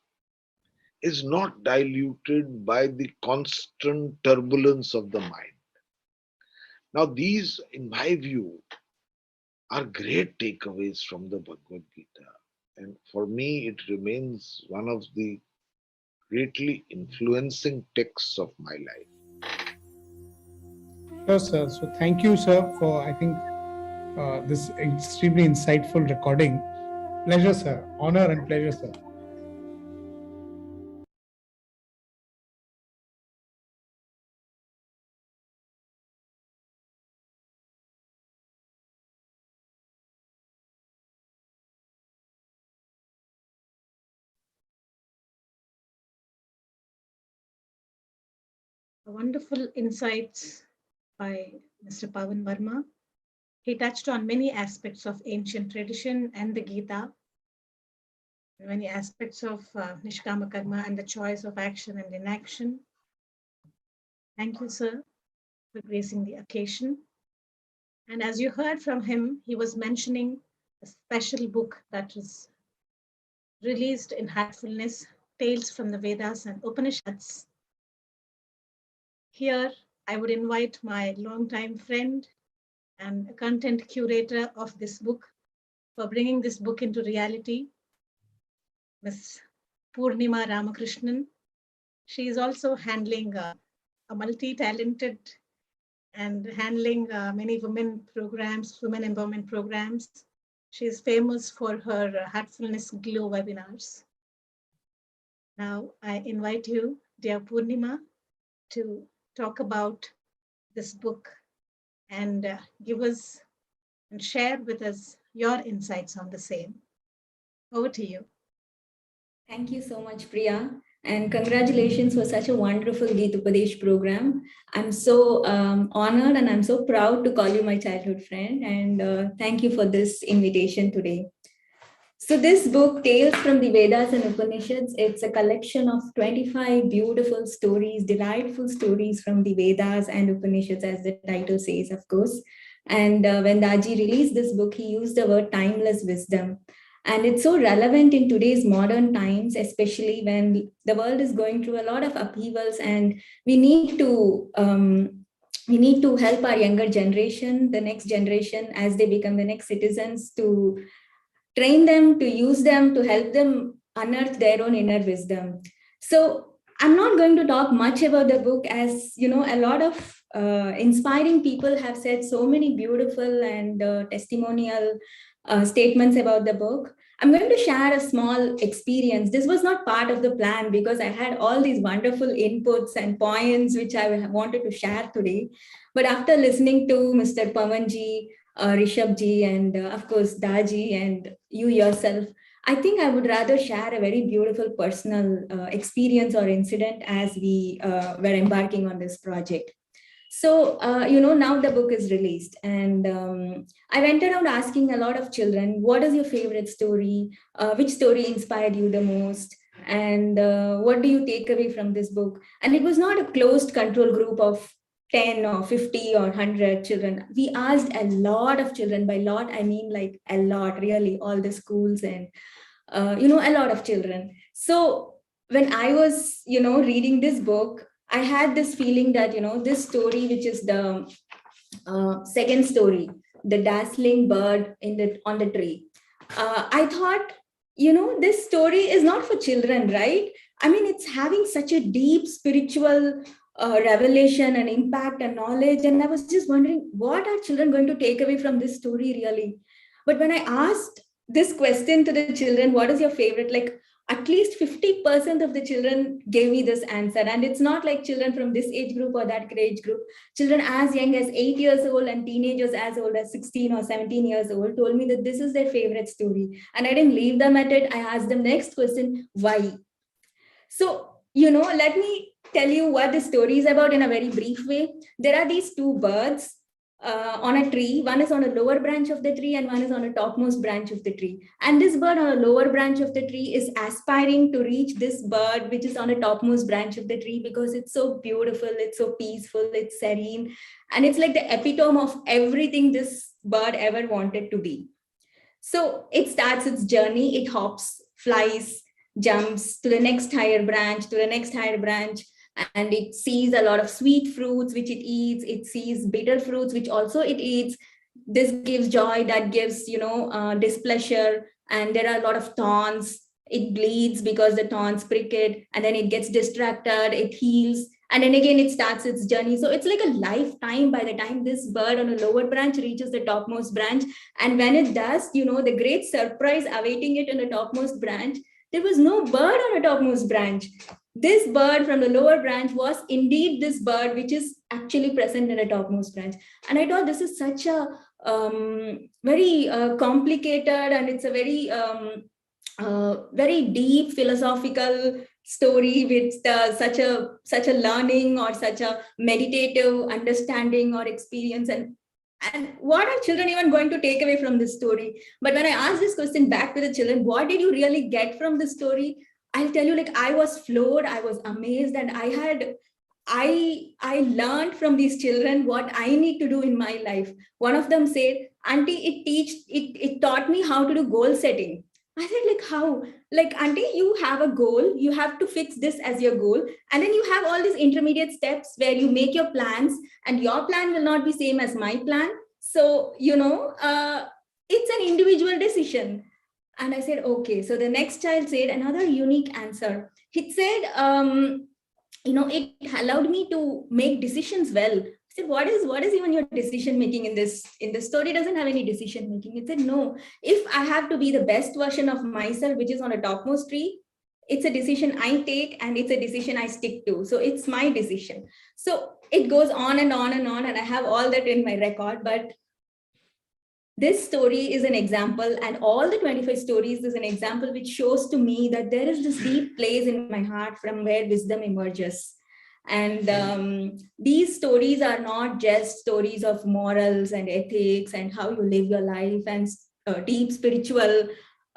is not diluted by the constant turbulence of the mind. Now, these, in my view, are great takeaways from the Bhagavad Gita. And for me, it remains one of the greatly influencing texts of my life. Sure, sir. So thank you, sir, for I think this extremely insightful recording. Pleasure, sir. Honor and pleasure, sir. Wonderful insights by Mr. Pavan Varma. He touched on many aspects of ancient tradition and the Gita, many aspects of Nishkama Karma and the choice of action and inaction. Thank you, sir, for gracing the occasion. And as you heard from him, he was mentioning a special book that was released in Heartfulness, Tales from the Vedas and Upanishads. Here, I would invite my longtime friend and content curator of this book for bringing this book into reality, Ms. Purnima Ramakrishnan. She is also handling a multi-talented and handling many women programs, women empowerment programs. She is famous for her Heartfulness Glow webinars. Now I invite you, dear Purnima, to talk about this book and give us and share with us your insights on the same. Over to you. Thank you so much, Priya. And congratulations for such a wonderful Gita Upadesh program. I'm so honored and I'm so proud to call you my childhood friend. And thank you for this invitation today. So this book, Tales from the Vedas and Upanishads, it's a collection of 25 beautiful stories, delightful stories from the Vedas and Upanishads, as the title says, of course. And when Daji released this book, he used the word timeless wisdom. And it's so relevant in today's modern times, especially when the world is going through a lot of upheavals, and we need to help our younger generation, the next generation, as they become the next citizens, to train them, to use them, to help them unearth their own inner wisdom. So I'm not going to talk much about the book, as you know, a lot of inspiring people have said so many beautiful and testimonial statements about the book. I'm going to share a small experience. This was not part of the plan because I had all these wonderful inputs and points which I wanted to share today. But after listening to Mr. Pavanji, Rishabh-ji, and of course, Daji, and you yourself, I think I would rather share a very beautiful personal experience or incident as we were embarking on this project. So, now the book is released, and I went around asking a lot of children, what is your favorite story? Which story inspired you the most? And what do you take away from this book? And it was not a closed control group of 10 or 50 or 100 children. We asked a lot of children. By lot, I mean like a lot, really, all the schools and, a lot of children. So when I was, reading this book, I had this feeling that, this story, which is the second story, the dazzling bird on the tree. I thought, this story is not for children, right? I mean, it's having such a deep spiritual revelation and impact and knowledge. And I was just wondering, what are children going to take away from this story really? But when I asked this question to the children, what is your favorite? Like, at least 50% of the children gave me this answer. And it's not like children from this age group or that age group. Children as young as 8 years old and teenagers as old as 16 or 17 years old told me that this is their favorite story. And I didn't leave them at it. I asked them next question, why? So, let me tell you what the story is about in a very brief way. There are these two birds on a tree. One is on a lower branch of the tree and one is on a topmost branch of the tree. And this bird on a lower branch of the tree is aspiring to reach this bird which is on a topmost branch of the tree because it's so beautiful, it's so peaceful, it's serene, and it's like the epitome of everything this bird ever wanted to be. So it starts its journey, it hops, flies, jumps to the next higher branch, to the next higher branch, and it sees a lot of sweet fruits which it eats. It sees bitter fruits which also it eats. This gives joy, that gives displeasure, and there are a lot of thorns. It bleeds because the thorns prick it, and then it gets distracted, it heals, and then again it starts its journey. So it's like a lifetime by the time this bird on a lower branch reaches the topmost branch. And when it does, the great surprise awaiting it on the topmost branch, there was no bird on the topmost branch. This bird from the lower branch was indeed this bird which is actually present in the topmost branch. And I thought this is such a very complicated, and it's a very very deep philosophical story with such a learning or such a meditative understanding or experience. And what are children even going to take away from this story? But when I asked this question back to the children, what did you really get from the story? I'll tell you, like, I was floored, I was amazed, and I learned from these children what I need to do in my life. One of them said, Auntie, it taught me how to do goal setting. I said, like, how? Like, Auntie, you have a goal, you have to fix this as your goal. And then you have all these intermediate steps where you make your plans, and your plan will not be same as my plan. So, it's an individual decision. And I said, okay. So the next child said another unique answer. He said, it allowed me to make decisions well. I said, what is even your decision making in this? In the story doesn't have any decision making. It said, no, if I have to be the best version of myself, which is on a topmost tree, it's a decision I take and it's a decision I stick to. So it's my decision. So it goes on and on and on, and I have all that in my record. But this story is an example, and all the 25 stories is an example which shows to me that there is this deep place in my heart from where wisdom emerges. And these stories are not just stories of morals and ethics and how you live your life and deep spiritual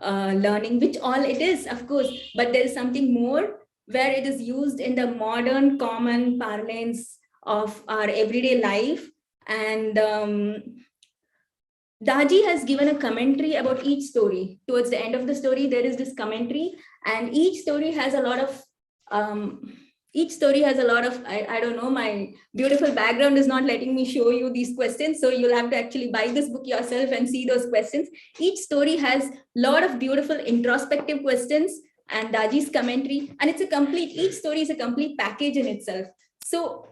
learning, which all it is, of course, but there is something more where it is used in the modern common parlance of our everyday life. And Daji has given a commentary about each story. Towards the end of the story, there is this commentary, and each story has a lot of I don't know, my beautiful background is not letting me show you these questions, so you'll have to actually buy this book yourself and see those questions. Each story has a lot of beautiful introspective questions and Daji's commentary, and each story is a complete package in itself. So,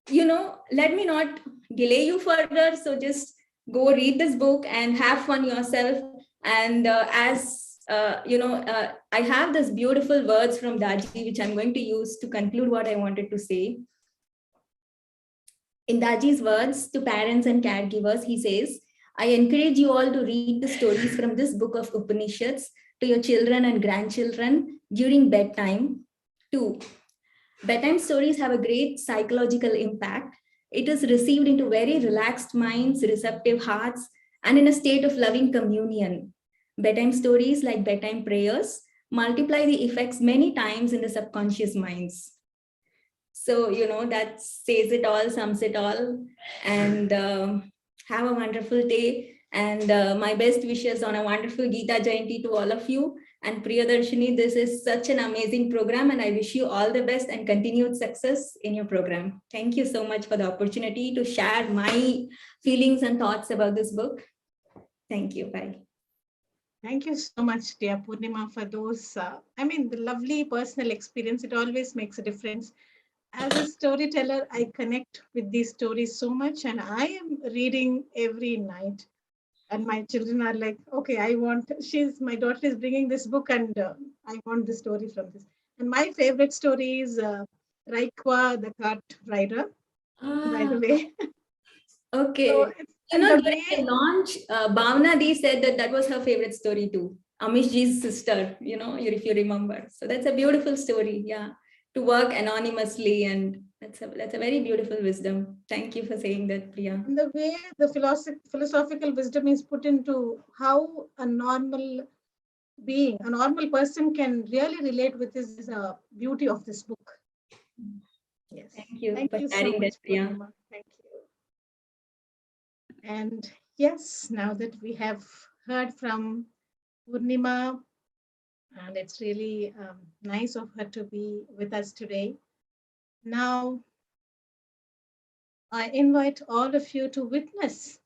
let me not delay you further. So just go read this book and have fun yourself. And I have this beautiful words from Daji, which I'm going to use to conclude what I wanted to say. In Daji's words to parents and caregivers, he says, I encourage you all to read the stories from this book of Upanishads to your children and grandchildren during bedtime. 2. Bedtime stories have a great psychological impact. It is received into very relaxed minds, receptive hearts, and in a state of loving communion. Bedtime stories, like bedtime prayers, multiply the effects many times in the subconscious minds. So, that says it all, sums it all. And have a wonderful day. And my best wishes on a wonderful Gita Jayanti to all of you. And Priyadarshini, this is such an amazing program, and I wish you all the best and continued success in your program. Thank you so much for the opportunity to share my feelings and thoughts about this book. Thank you. Bye. Thank you so much, dear Purnima, for those, the lovely personal experience. It always makes a difference. As a storyteller, I connect with these stories so much, and I am reading every night. And my children are like, okay, my daughter is bringing this book, and I want the story from this. And my favorite story is Raikwa, the cart rider, by the way. Okay. So during the launch, Bhavna Di said that was her favorite story too. Amishji's sister, if you remember. So that's a beautiful story. Yeah. To work anonymously, and that's a very beautiful wisdom. Thank you for saying that, Priya. And the way the philosophical wisdom is put into how a normal being, a normal person can really relate with this is a beauty of this book. Yes. Thank you Thank for you sharing so much, that, Priya. Purnima. Thank you. And yes, now that we have heard from Purnima, and it's really nice of her to be with us today. Now, I invite all of you to witness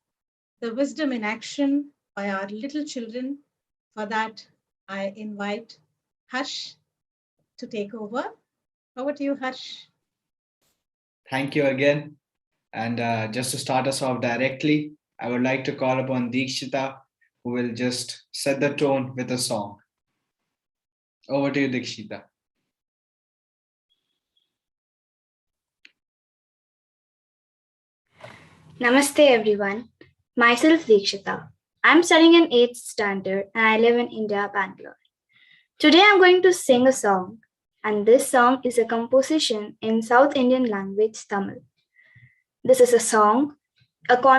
the wisdom in action by our little children. For that, I invite Harsh to take over. Over to you, Harsh. Thank you again. And just to start us off directly, I would like to call upon Dikshita, who will just set the tone with a song. Over to you, Dikshita. Namaste everyone. Myself Dikshita. I'm studying in 8th standard and I live in India, Bangalore. Today I'm going to sing a song, and this song is a composition in South Indian language Tamil. This is a song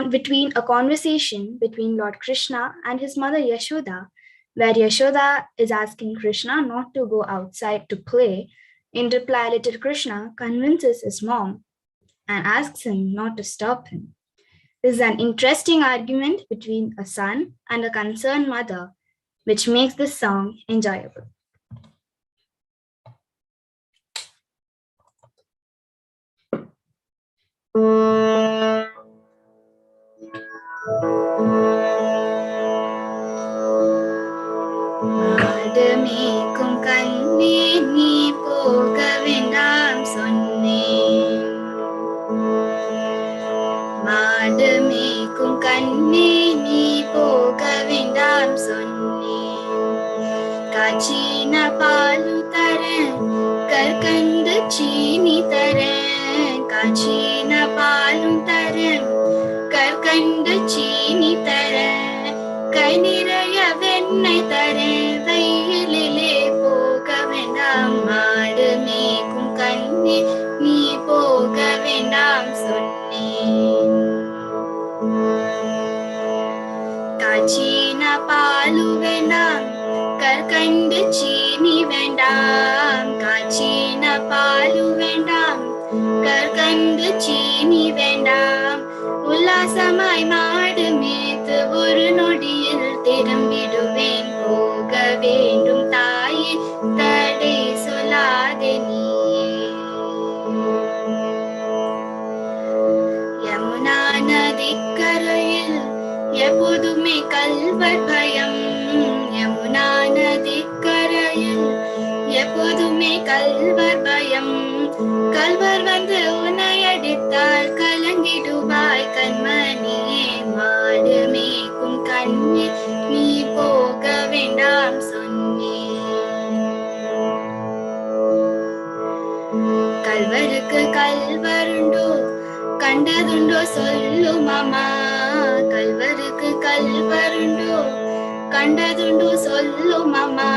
between a conversation between Lord Krishna and his mother Yashoda, where Yashoda is asking Krishna not to go outside to play. In reply, little Krishna convinces his mom and asks him not to stop him. This is an interesting argument between a son and a concerned mother, which makes this song enjoyable. Sonia Kachin पालू तरें करकंद चीनी तरें Kachin पालू तरें करकंद चीनी तरें कई निरय वेन्नै तरें வெயிலிலே போக வேண்டாம் மாடு மேய்க்கும் கண்ணே நீ போக வேண்டாம் சொன்னேன் காய்ச்சின பாலு வேண்டாம் கற்கண்டு சீனி வேண்டாம் காய்ச்சின பாலு வேண்டாம் கற்கண்டு சீனி வேண்டாம் உல்லாசமாய் மாடு மேய்த்து ஒரு நொடியில் திரும்பிடுவேன் போக வேண்டும் தாயே தடை சொல்லாதே நீயே யமுனா நதிக்கரையில் எப்போதுமே கல்வர் பயம் யமுனா நதிக்கரையில் எப்போதுமே கல்வர் பயம் கல்வர் வந்து உன்னை அடித்தால் கலங்கிடுவாய் கண்மணியே மாடு மேய்க்கும் கண்ணே நீ போக வேண்டாம் சொன்னேன் கல்வருக்கு கல்வருண்டோ கண்டதுண்டோ சொல்லு மாமா கல்வருக்கு கல்வருண்டோ கண்டதுண்டோ சொல்லு மாமா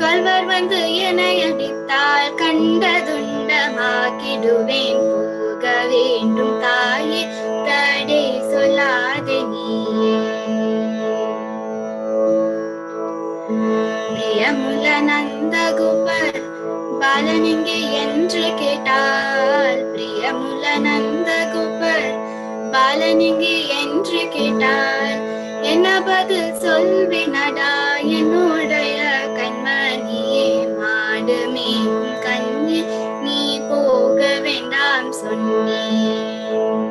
கல்வர் வந்து என்னை அடித்தால் கண்டதுண்டமாக்கிடுவேன் போக வேண்டும் தாயே தடை சொல்லாதே நீயே பிரியமுள்ள நந்தகோபர் பாலன் எங்கே என்று கேட்டால் பிரியமுள்ள நந்தகோபர் பாலன் எங்கே என்று கேட்டால் என்ன பதில் சொல்வேனடா என்னுடைய கண்மணியே மாடு மேய்க்கும் கண்ணே நீ போக வேண்டாம் சொன்னேன்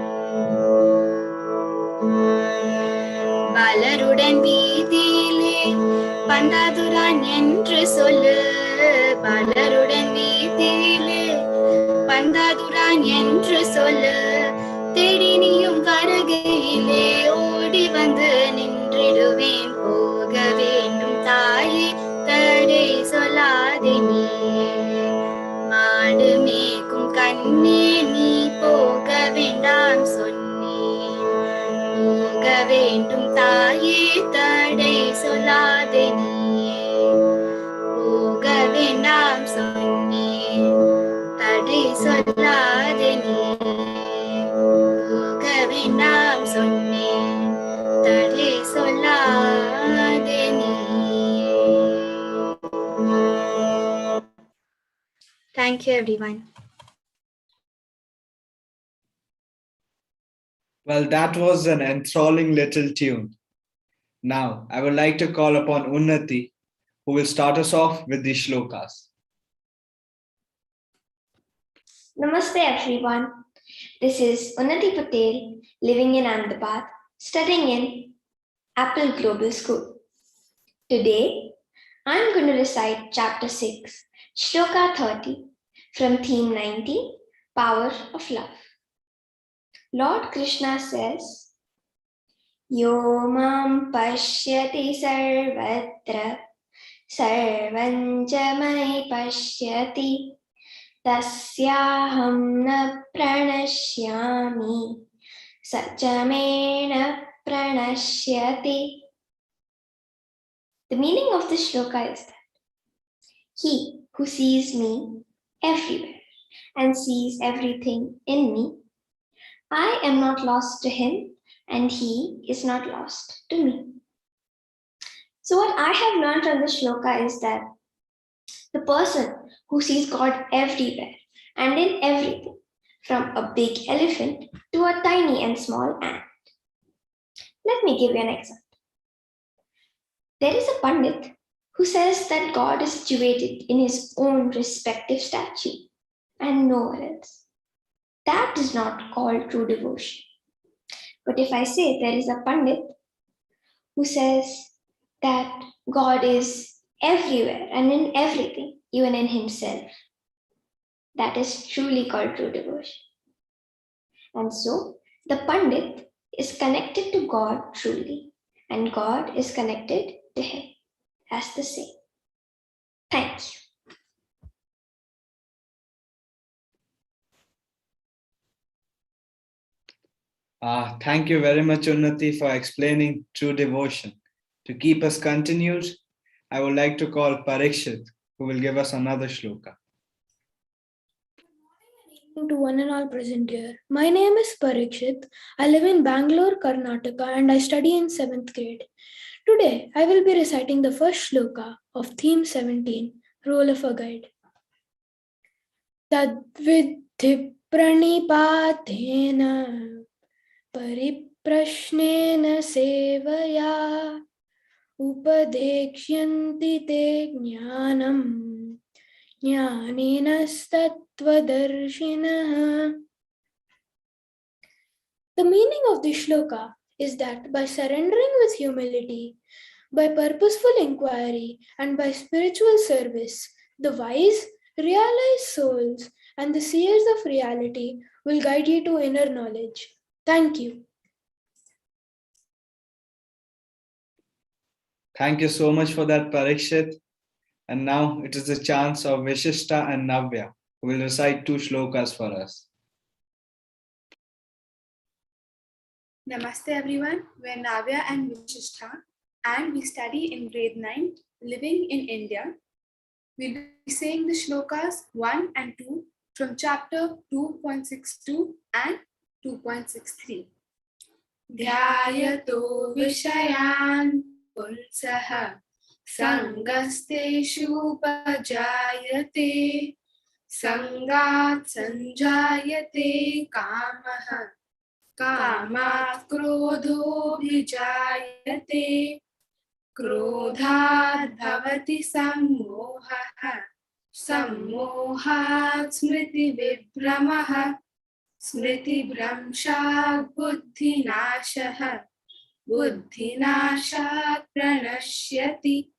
பாலருடன் வீதியிலே பந்தாதுரான் என்று சொல்லு பாலருடன் வீதியிலே பந்தாதுரான் என்று சொல்லு தேடி நீயும் வருகையிலே ஓடி வந்து நின்றிடுவேன் போக வேண்டும் தாயே தடை சொல்லாதே நீயே மாடு மேய்க்கும் கண்ணே நீ போக வேண்டாம் சொன்னேன் போக வேண்டும் தாயே தடை சொல்லாதே நீயே போக வேண்டாம் சொன்னேன் தடை சொல்லாதே நீயே போக வேண்டாம் சொன்னேன் தடை சொல்லாதே நீயே. Thank you everyone. Well, that was an enthralling little tune. Now, I would like to call upon Unnati, who will start us off with the shlokas. Namaste everyone. This is Unnati Patel, living in Ahmedabad, studying in Apple Global School. Today, I'm going to recite chapter 6, shloka 30, from theme 19, Power of Love. Lord Krishna says, Yo mam pashyati sarvatra sarvanja mai pashyati tasyaham na pranashyami sajamena pranashyati. The meaning of this shloka is that he who sees me everywhere and sees everything in me, I am not lost to him and he is not lost to me. So what I have learned from this shloka is that the person who sees God everywhere and in everything, from a big elephant to a tiny and small ant. Let me give you an example. There is a Pandit who says that God is situated in his own respective statue and nowhere else. That is not called true devotion. But if I say there is a Pandit who says that God is everywhere and in everything, even in himself, that is truly called true devotion. And so the Pandit is connected to God truly, and God is connected to him as the same. Thank you. Thank you very much, Unnati, for explaining true devotion. To keep us continued, I would like to call Parikshit, who will give us another shloka. To one and all present here. My name is Parikshit. I live in Bangalore, Karnataka, and I study in 7th grade. Today, I will be reciting the first shloka of theme 17, Role of a Guide. Tadvidhi pranipatena pariprashnena sevaya upadekshyanti te jnanam jnaninastatvadarshinaha. The meaning of this shloka is that by surrendering with humility, by purposeful inquiry, and by spiritual service, the wise, realized souls and the seers of reality will guide you to inner knowledge. Thank you. Thank you so much for that, Parikshit. And now it is the chance of Vishishta and Navya, who will recite 2 shlokas for us. Namaste everyone, we're Navya and Vishishta and we study in grade 9, living in India. We'll be saying the shlokas 1 and 2 from chapter 2.62 and 2.63. Dhyayato Vishayan Pulsaha Sangasteshu Pajayate Sangat Sanjayate Kamaha Kamat Krodho Bhijayate Krodhat Bhavati Sammohaha Sammohat Smriti Vibhramaha Smriti Bhramshat Buddhi Nashaha Buddhi Nashat Pranashyati.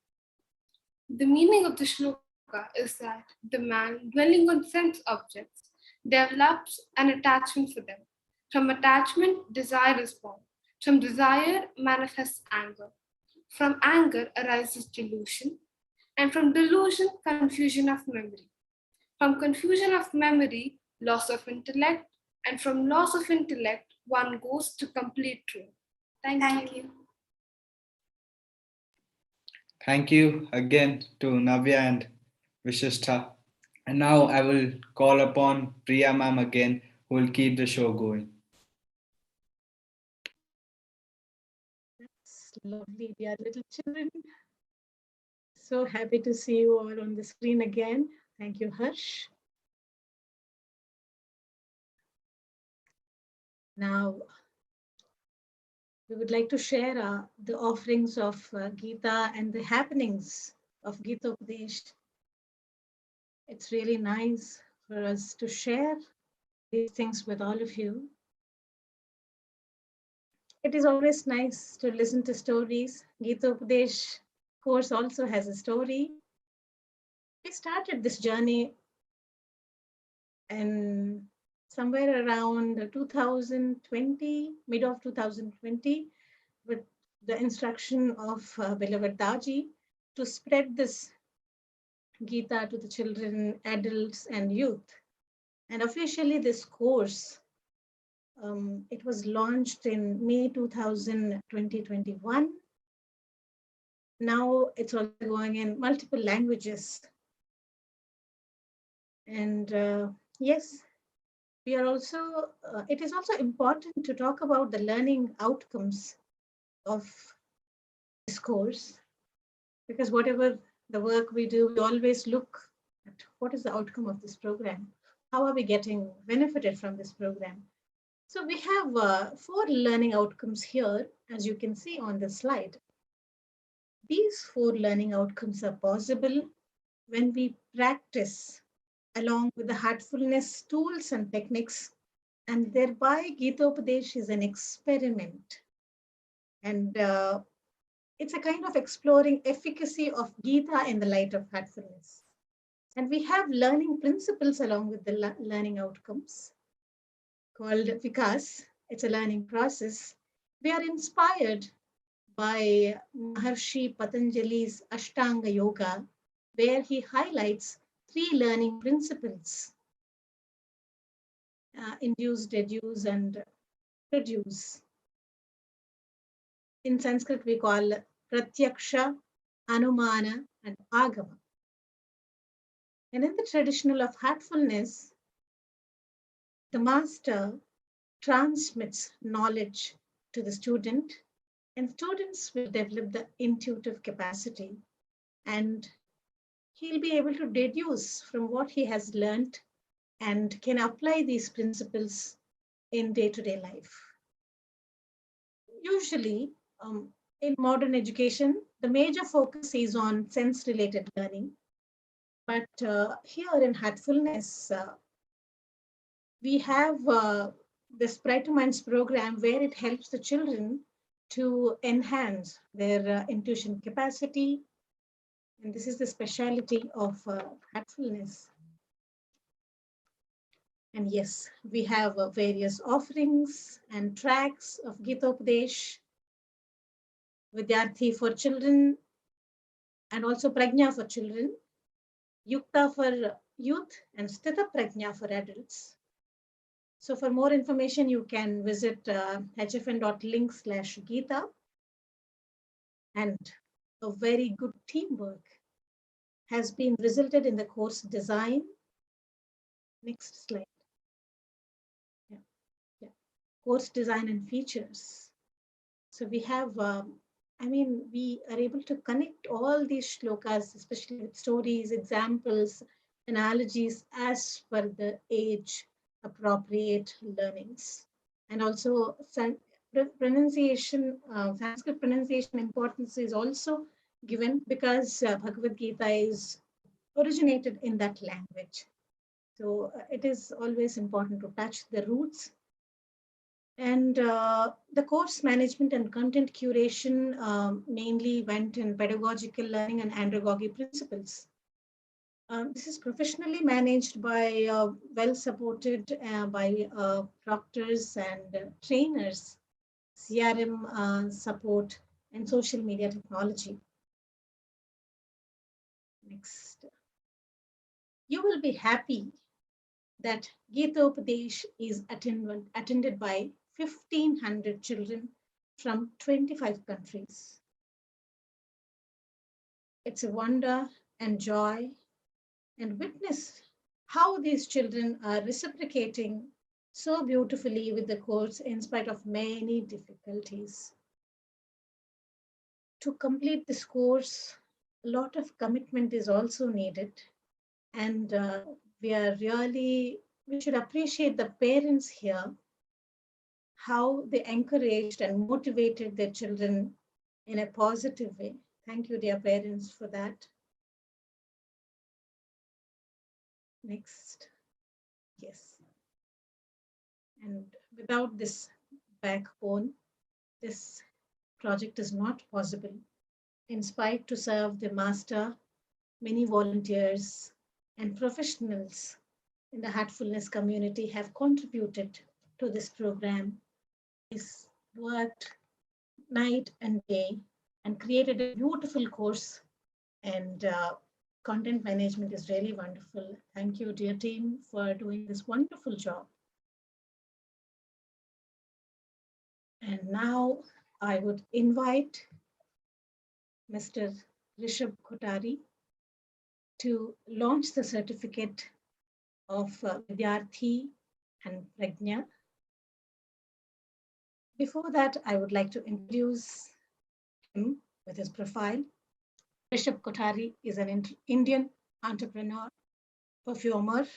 The meaning of the shloka is that the man dwelling on sense objects develops an attachment for them. From attachment, desire is born. From desire manifests anger. From anger arises delusion. And from delusion, confusion of memory. From confusion of memory, loss of intellect. And from loss of intellect, one goes to complete truth. Thank you. Thank you again to Navya and Vishishta. And now I will call upon Priya ma'am again, who will keep the show going. That's lovely, dear little children. So happy to see you all on the screen again. Thank you, Harsh. Now, we would like to share the offerings of Gita and the happenings of Gita Upadesh. It's really nice for us to share these things with all of you. It is always nice to listen to stories. Gita Upadesh course also has a story. We started this journey and somewhere around 2020, mid of 2020, with the instruction of beloved Daji to spread this Gita to the children, adults, and youth. And officially, this course, it was launched in May 2021. Now it's also going in multiple languages. And yes, we are also, it is also important to talk about the learning outcomes of this course, because whatever the work we do, we always look at what is the outcome of this program? How are we getting benefited from this program? So we have 4 learning outcomes here, as you can see on the slide. These 4 learning outcomes are possible when we practice along with the heartfulness tools and techniques, and thereby Gita Upadesh is an experiment. And it's a kind of exploring efficacy of Gita in the light of heartfulness. And we have learning principles along with the learning outcomes called Vikas. It's a learning process. We are inspired by Maharshi Patanjali's Ashtanga Yoga, where he highlights 3 learning principles: induce, deduce, and produce. In Sanskrit, we call pratyaksha, anumana, and agama. And in the traditional of heartfulness, the master transmits knowledge to the student, and students will develop the intuitive capacity, and he'll be able to deduce from what he has learned and can apply these principles in day-to-day life. Usually, in modern education, the major focus is on sense-related learning. But here in Heartfulness, we have this Brighter Minds program where it helps the children to enhance their intuition capacity. And this is the speciality of Heartfulness. And yes, we have various offerings and tracks of Gita Upadesh, Vidyarthi for children, and also Prajna for children, Yukta for youth, and Sthita Prajna for adults. So for more information, you can visit hfn.link/Gita. And a very good teamwork has been resulted in the course design. Next slide. Yeah. Course design and features. So we have, we are able to connect all these shlokas, especially with stories, examples, analogies, as per the age appropriate learnings. And also pronunciation, Sanskrit pronunciation importance is also given because Bhagavad Gita is originated in that language. So it is always important to touch the roots. And the course management and content curation mainly went in pedagogical learning and andragogy principles. This is professionally managed by well supported by proctors and trainers, CRM support, and social media technology. Next. You will be happy that Gita Upadesh is attended by 1,500 children from 25 countries. It's a wonder and joy, and witness how these children are reciprocating so beautifully with the course in spite of many difficulties. To complete this course, a lot of commitment is also needed, and we should appreciate the parents here, how they encouraged and motivated their children in a positive way. Thank you, dear parents, for that. Next. Yes. And without this backbone, this project is not possible. Inspired to serve the master, many volunteers and professionals in the Heartfulness community have contributed to this program. Is worked night and day and created a beautiful course, and content management is really wonderful. Thank you, dear team, for doing this wonderful job. And now I would invite Mr. Rishabh Kotari to launch the certificate of Vidyarthi and Prajna. Before that, I would like to introduce him with his profile. Rishabh Kotari is an Indian entrepreneur, perfumer,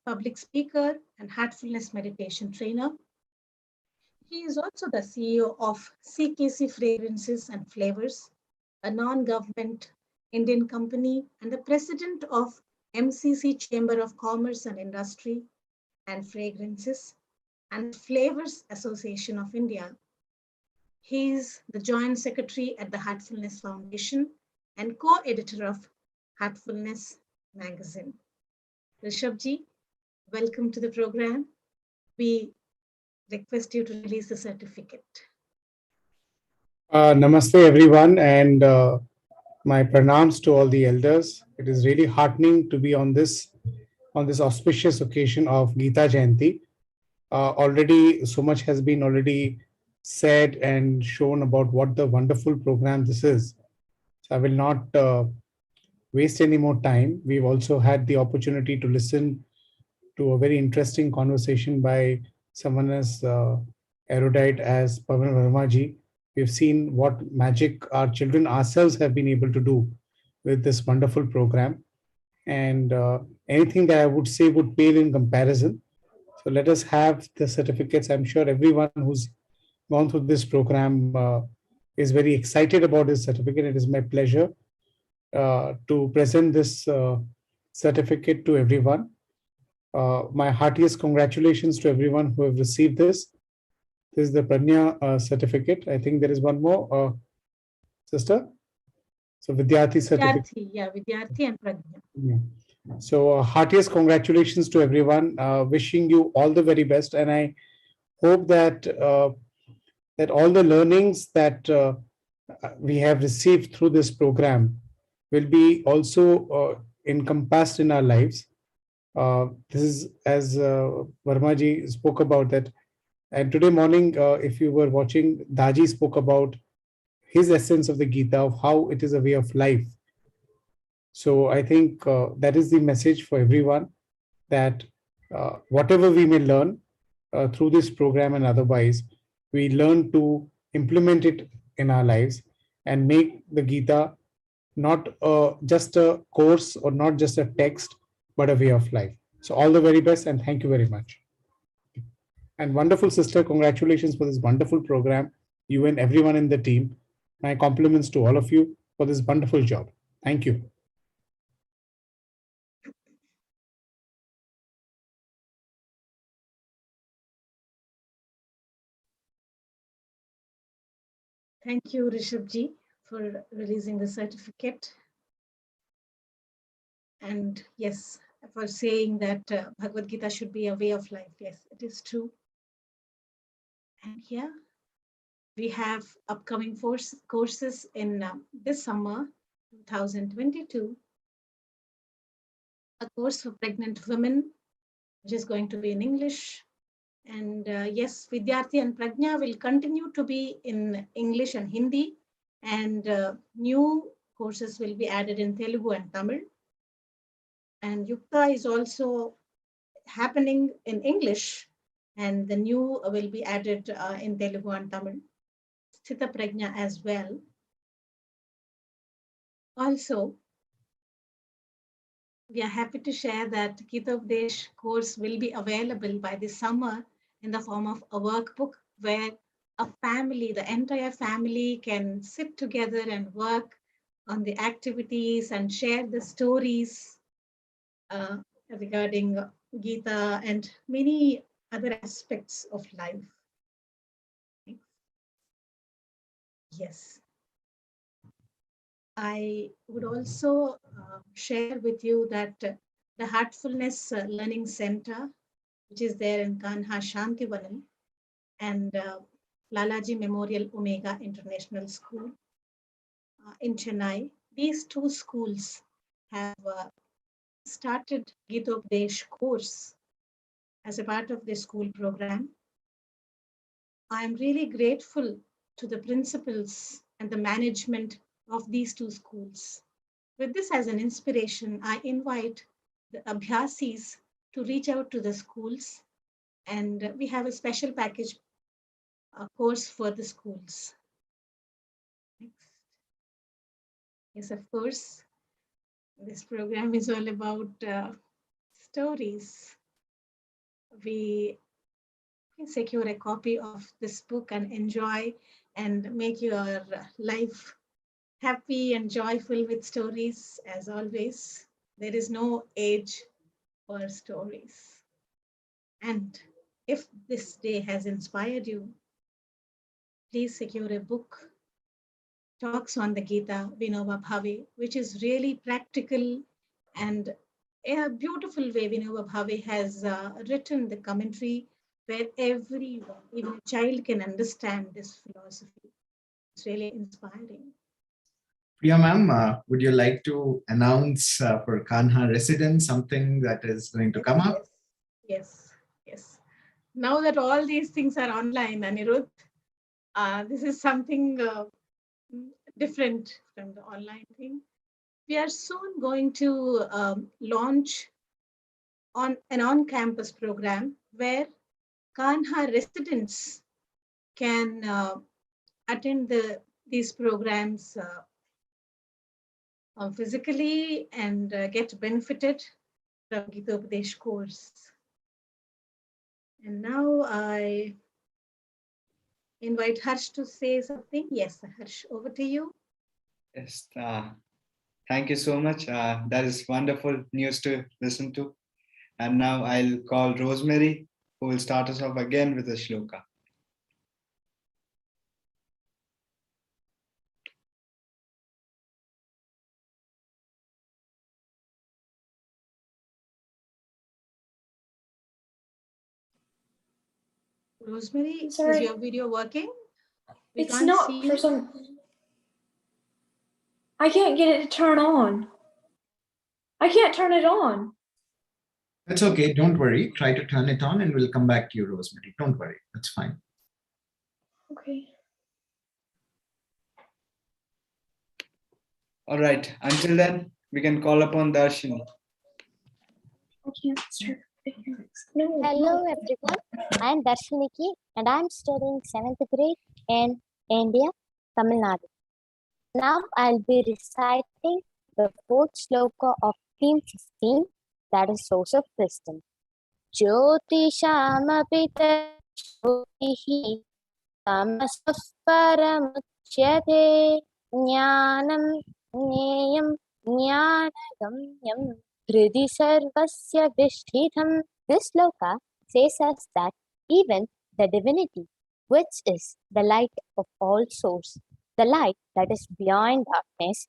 public speaker, and heartfulness meditation trainer. He is also the CEO of CKC Fragrances and Flavors, a non-government Indian company, and the president of MCC Chamber of Commerce and Industry and Fragrances and Flavors Association of India. He is the Joint Secretary at the Heartfulness Foundation and co-editor of Heartfulness magazine. Rishabhji, welcome to the program. We request you to release the certificate. Namaste, everyone. And My pranams to all the elders. It is really heartening to be on this auspicious occasion of Gita Jayanti. Already so much has been already said and shown about what the wonderful program this is. So I will not waste any more time. We've also had the opportunity to listen to a very interesting conversation by someone as erudite as Pavan Varma ji. We've seen what magic our children ourselves have been able to do with this wonderful program. And anything that I would say would pale in comparison. So let us have the certificates. I'm sure everyone who's gone through this program is very excited about this certificate. It is my pleasure to present this certificate to everyone. My heartiest congratulations to everyone who have received this. This is the Prajna certificate. I think there is one more, sister. So Vidyarthi certificate. Vidyarthi, yeah, Vidyarthi and Prajna. Yeah. So heartiest congratulations to everyone. Wishing you all the very best, and I hope that that all the learnings that we have received through this program will be also encompassed in our lives. This is as Varma ji spoke about that. And today morning, if you were watching, Daji spoke about his essence of the Gita, of how it is a way of life. So I think that is the message for everyone, that whatever we may learn through this program and otherwise, we learn to implement it in our lives and make the Gita not just a course or not just a text, but a way of life. So all the very best, and thank you very much. And wonderful sister, congratulations for this wonderful program, you and everyone in the team. My compliments to all of you for this wonderful job. Thank you. Thank you, Rishabh for releasing the certificate. And yes, for saying that Bhagavad Gita should be a way of life. Yes, it is true. And here we have upcoming courses in this summer, 2022. A course for pregnant women, which is going to be in English. And yes, Vidyarthi and Prajna will continue to be in English and Hindi. And new courses will be added in Telugu and Tamil. And Yukta is also happening in English, and the new will be added in Telugu and Tamil. Sthita Prajna as well. Also, we are happy to share that Gita Updesh course will be available by this summer in the form of a workbook where a family, the entire family, can sit together and work on the activities and share the stories regarding Gita and many other aspects of life. Yes. I would also share with you that the Heartfulness Learning Center, which is there in Kanha Shantivanam, and Lalaji Memorial Omega International School in Chennai, these two schools have started Gita Updesh course as a part of the school program. I am really grateful to the principals and the management of these two schools. With this as an inspiration, I invite the Abhyasis to reach out to the schools, and we have a special package course for the schools. Next. Yes, of course, this program is all about stories. We can secure a copy of this book and enjoy and make your life happy and joyful with stories. As always, there is no age for stories. And if this day has inspired you, please secure a book, Talks on the Gita, Vinoba Bhave, which is really practical and a beautiful way Vinoba Bhave has written the commentary where everyone, even a child, can understand this philosophy. It's really inspiring. Priya ma'am, would you like to announce for Kanha residents something that is going to come up? Yes. Now that all these things are online, Anirudh, this is something different from the online thing. We are soon going to launch on an on-campus program where Kanha residents can attend these programs physically and get benefited from Gita Upadesh course. And now I invite Harsh to say something. Yes, Harsh, over to you. Yes, thank you so much. That is wonderful news to listen to. And now I'll call Rosemary, who will start us off again with a shloka. Rosemary, Sorry. is your video working? We It's can't not see for you. some. I can't get it to turn on. I can't turn it on. That's okay. Don't worry. Try to turn it on and we'll come back to you, Rosemary. Don't worry. That's fine. Okay. All right. Until then, we can call upon Darshini. I can't start. No. Hello everyone, I am Darshaniki and I am studying 7th grade in India, Tamil Nadu. Now I'll be reciting the 4th sloka of theme 15, that is Source of Wisdom. Jyotishamapita jyotihi tamasah paramuchyate jnanam jneyam jnanagamyam hridi sarvasya vishdham. This sloka says us that even the divinity, which is the light of all souls, the light that is beyond darkness,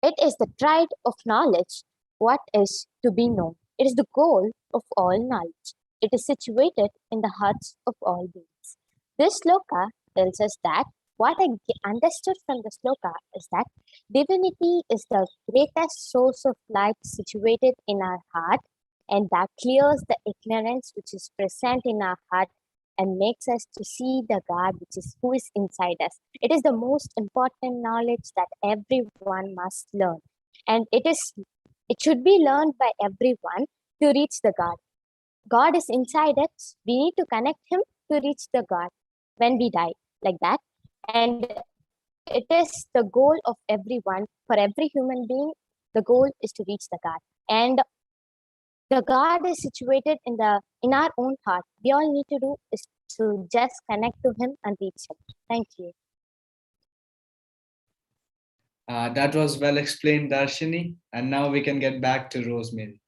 it is the pride of knowledge, what is to be known. It is the goal of all knowledge. It is situated in the hearts of all beings. This sloka tells us that what I understood from the sloka is that divinity is the greatest source of light situated in our heart, and that clears the ignorance which is present in our heart and makes us to see the God which is who is inside us. It is the most important knowledge that everyone must learn, and it should be learned by everyone to reach the God. God is inside us. We need to connect Him to reach the God when we die, like that. And it is the goal of everyone, for every human being. The goal is to reach the God, and the God is situated in our own heart. We all need to do is to just connect to Him and reach Him. Thank you. That was well explained, Darshini. And now we can get back to Rosemary.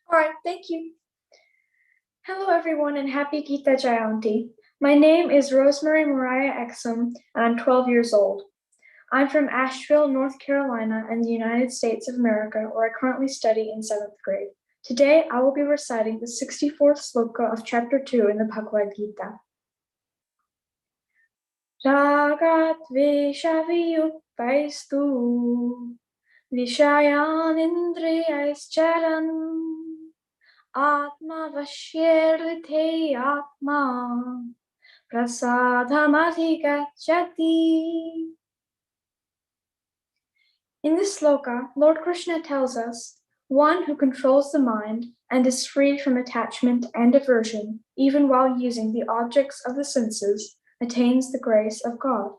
All right, thank you. Hello, everyone, and happy Gita Jayanti. My name is Rosemary Mariah Exum, and I'm 12 years old. I'm from Asheville, North Carolina, in the United States of America, where I currently study in 7th grade. Today, I will be reciting the 64th sloka of chapter 2 in the Bhagavad Gita. Ragat veshaviyuktaistu vishayan indriyaischaran Atma vashyerte atma prasadhamadhigacchati. In this sloka, Lord Krishna tells us, one who controls the mind and is free from attachment and aversion, even while using the objects of the senses, attains the grace of God.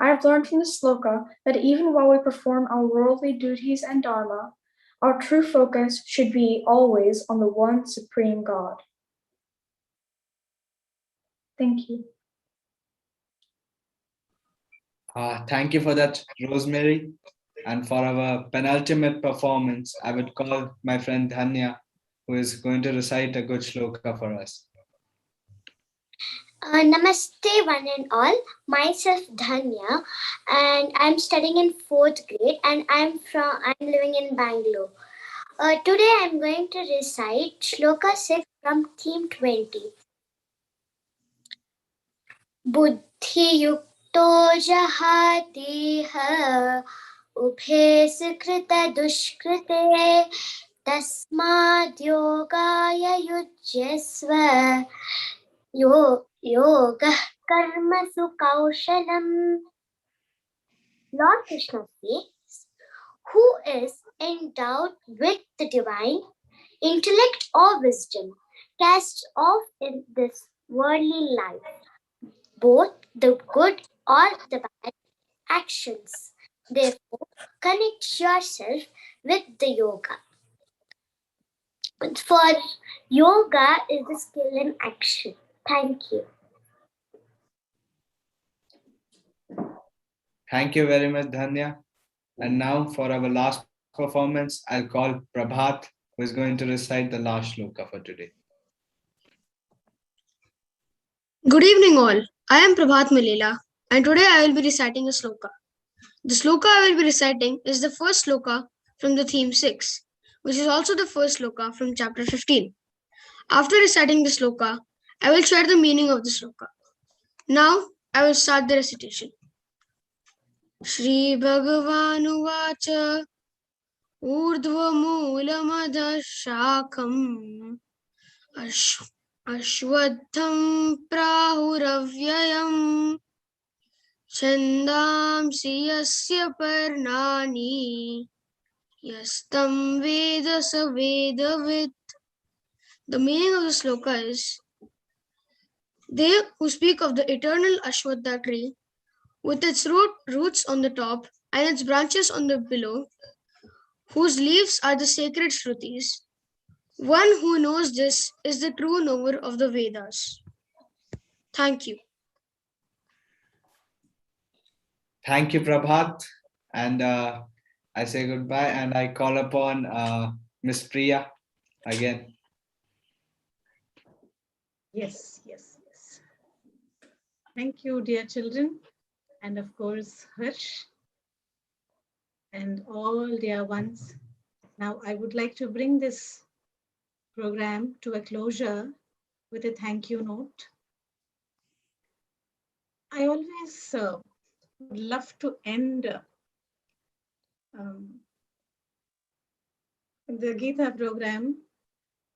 I have learned from this sloka that even while we perform our worldly duties and dharma, our true focus should be always on the one supreme God. Thank you. Thank you for that, Rosemary. And for our penultimate performance, I would call my friend Dhanya, who is going to recite a good shloka for us. Namaste, one and all. Myself Dhanya, and I'm studying in 4th grade, and I'm living in Bangalore. Today I'm going to recite Shloka 6 from Theme 20. Buddhi yukto jahatiha ubhe sukrita dushkrite tasmad yogaya yujyasva yoga karmasu kaushalam. Lord Krishna says, who is endowed with the divine intellect or wisdom casts off in this worldly life both the good or the bad actions. Therefore, connect yourself with the yoga. For yoga is the skill in action. Thank you. Thank you very much, Dhanya. And now for our last performance, I'll call Prabhat, who is going to recite the last shloka for today. Good evening, all. I am Prabhat Milela, and today I will be reciting a sloka. The sloka I will be reciting is the first sloka from the theme 6, which is also the first sloka from chapter 15. After reciting the sloka, I will share the meaning of the sloka. Now, I will start the recitation. Shri Bhagavanu Vacha Urdhva Moolamada Shakam Ashwadham Prahuravyayam Chandamsi yasya parnani yastam veda sa vedavid. The meaning of the sloka is, they who speak of the eternal Ashwatha tree, with its roots on the top and its branches on the below, whose leaves are the sacred Shrutis, one who knows this is the true knower of the Vedas. Thank you. Thank you, Prabhat. And I say goodbye and I call upon Miss Priya again. Yes. Thank you, dear children. And of course, Harsh and all dear ones. Now, I would like to bring this program to a closure with a thank you note. I always would love to end the Gita program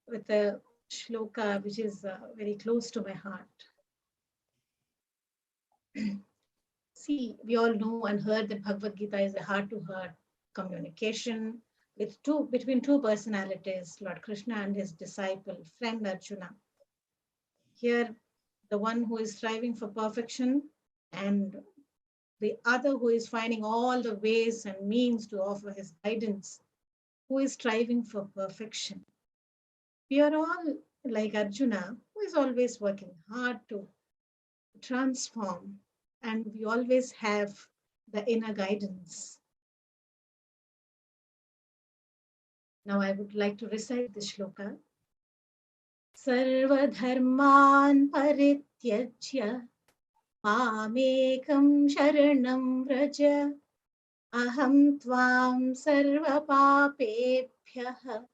with a shloka which is very close to my heart. See, we all know and heard that Bhagavad Gita is a heart-to-heart communication between two personalities, Lord Krishna and his disciple, friend Arjuna. Here, the one who is striving for perfection and the other who is finding all the ways and means to offer his guidance, who is striving for perfection. We are all like Arjuna, who is always working hard to transform, and we always have the inner guidance. Now I would like to recite this shloka. Sarva dharman parityajya mamekam sharanam vraja aham tvam sarva papebhyah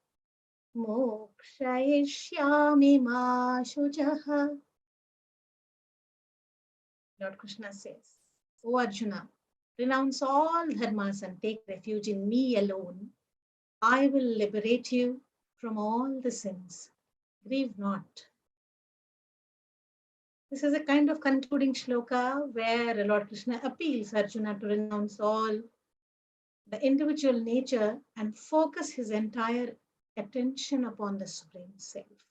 mokshayishyami ma shujaha. Lord Krishna says, O Arjuna, renounce all dharmas and take refuge in me alone. I will liberate you from all the sins. Grieve not. This is a kind of concluding shloka where Lord Krishna appeals Arjuna to renounce all the individual nature and focus his entire attention upon the Supreme Self.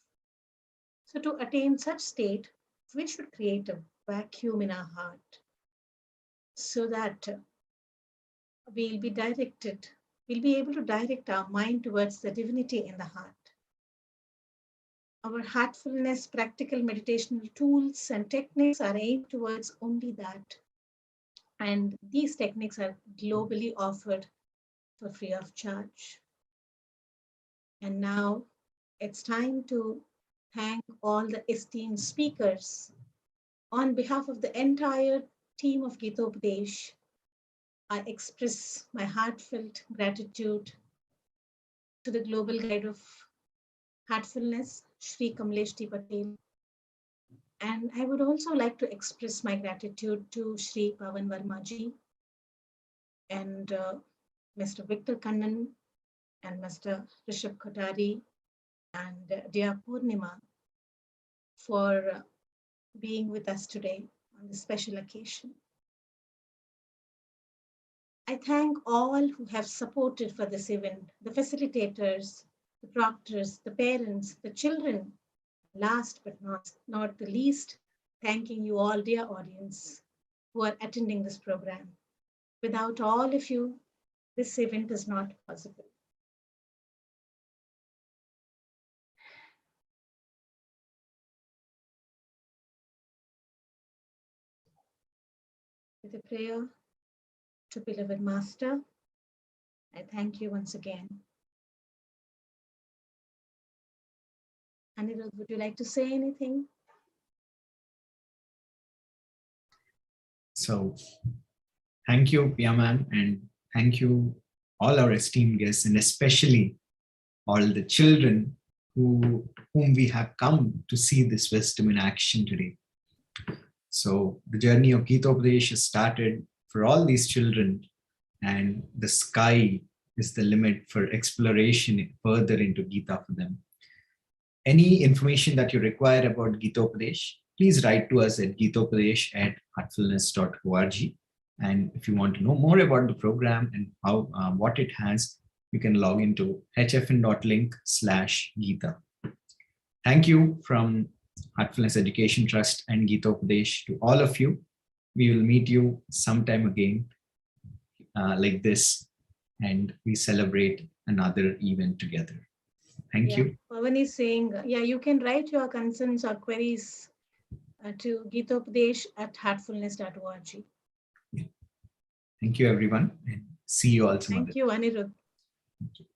So to attain such state, we should create a vacuum in our heart so that we'll be able to direct our mind towards the divinity in the heart. Our heartfulness, practical meditational tools and techniques are aimed towards only that. And these techniques are globally offered for free of charge. And now it's time to thank all the esteemed speakers On behalf of the entire team of Gita Upadesh, I express my heartfelt gratitude to the global guide of Heartfulness, Shri Patel. And I would also like to express my gratitude to Shri Pavan Varma ji and Mr. Victor Kannan and Mr. Rishabh Kotari and dear Purnima for being with us today on this special occasion. I thank all who have supported for this event, the facilitators, the proctors, the parents, the children. Last but not the least, thanking you all, dear audience, who are attending this program. Without all of you, this event is not possible. With a prayer to beloved Master, I thank you once again. Anirudh, would you like to say anything? So thank you, Yaman, and thank you all our esteemed guests, and especially all the children whom we have come to see this wisdom in action today. So the journey of Gita Upadesh has started for all these children, and the sky is the limit for exploration further into Gita for them. Any information that you require about Gita Upadesh, please write to us at gitaopadesh@heartfulness.org. And if you want to know more about the program and how what it has, you can log into hfn.link/Gita. Thank you from Heartfulness Education Trust and Gita Upadesh to all of you. We will meet you sometime again like this, and we celebrate another event together. Thank you. Pavan is saying, you can write your concerns or queries to gitaopadesh@heartfulness.org. Thank you, everyone, and see you all some other Thank you, Anirudh. Thank you.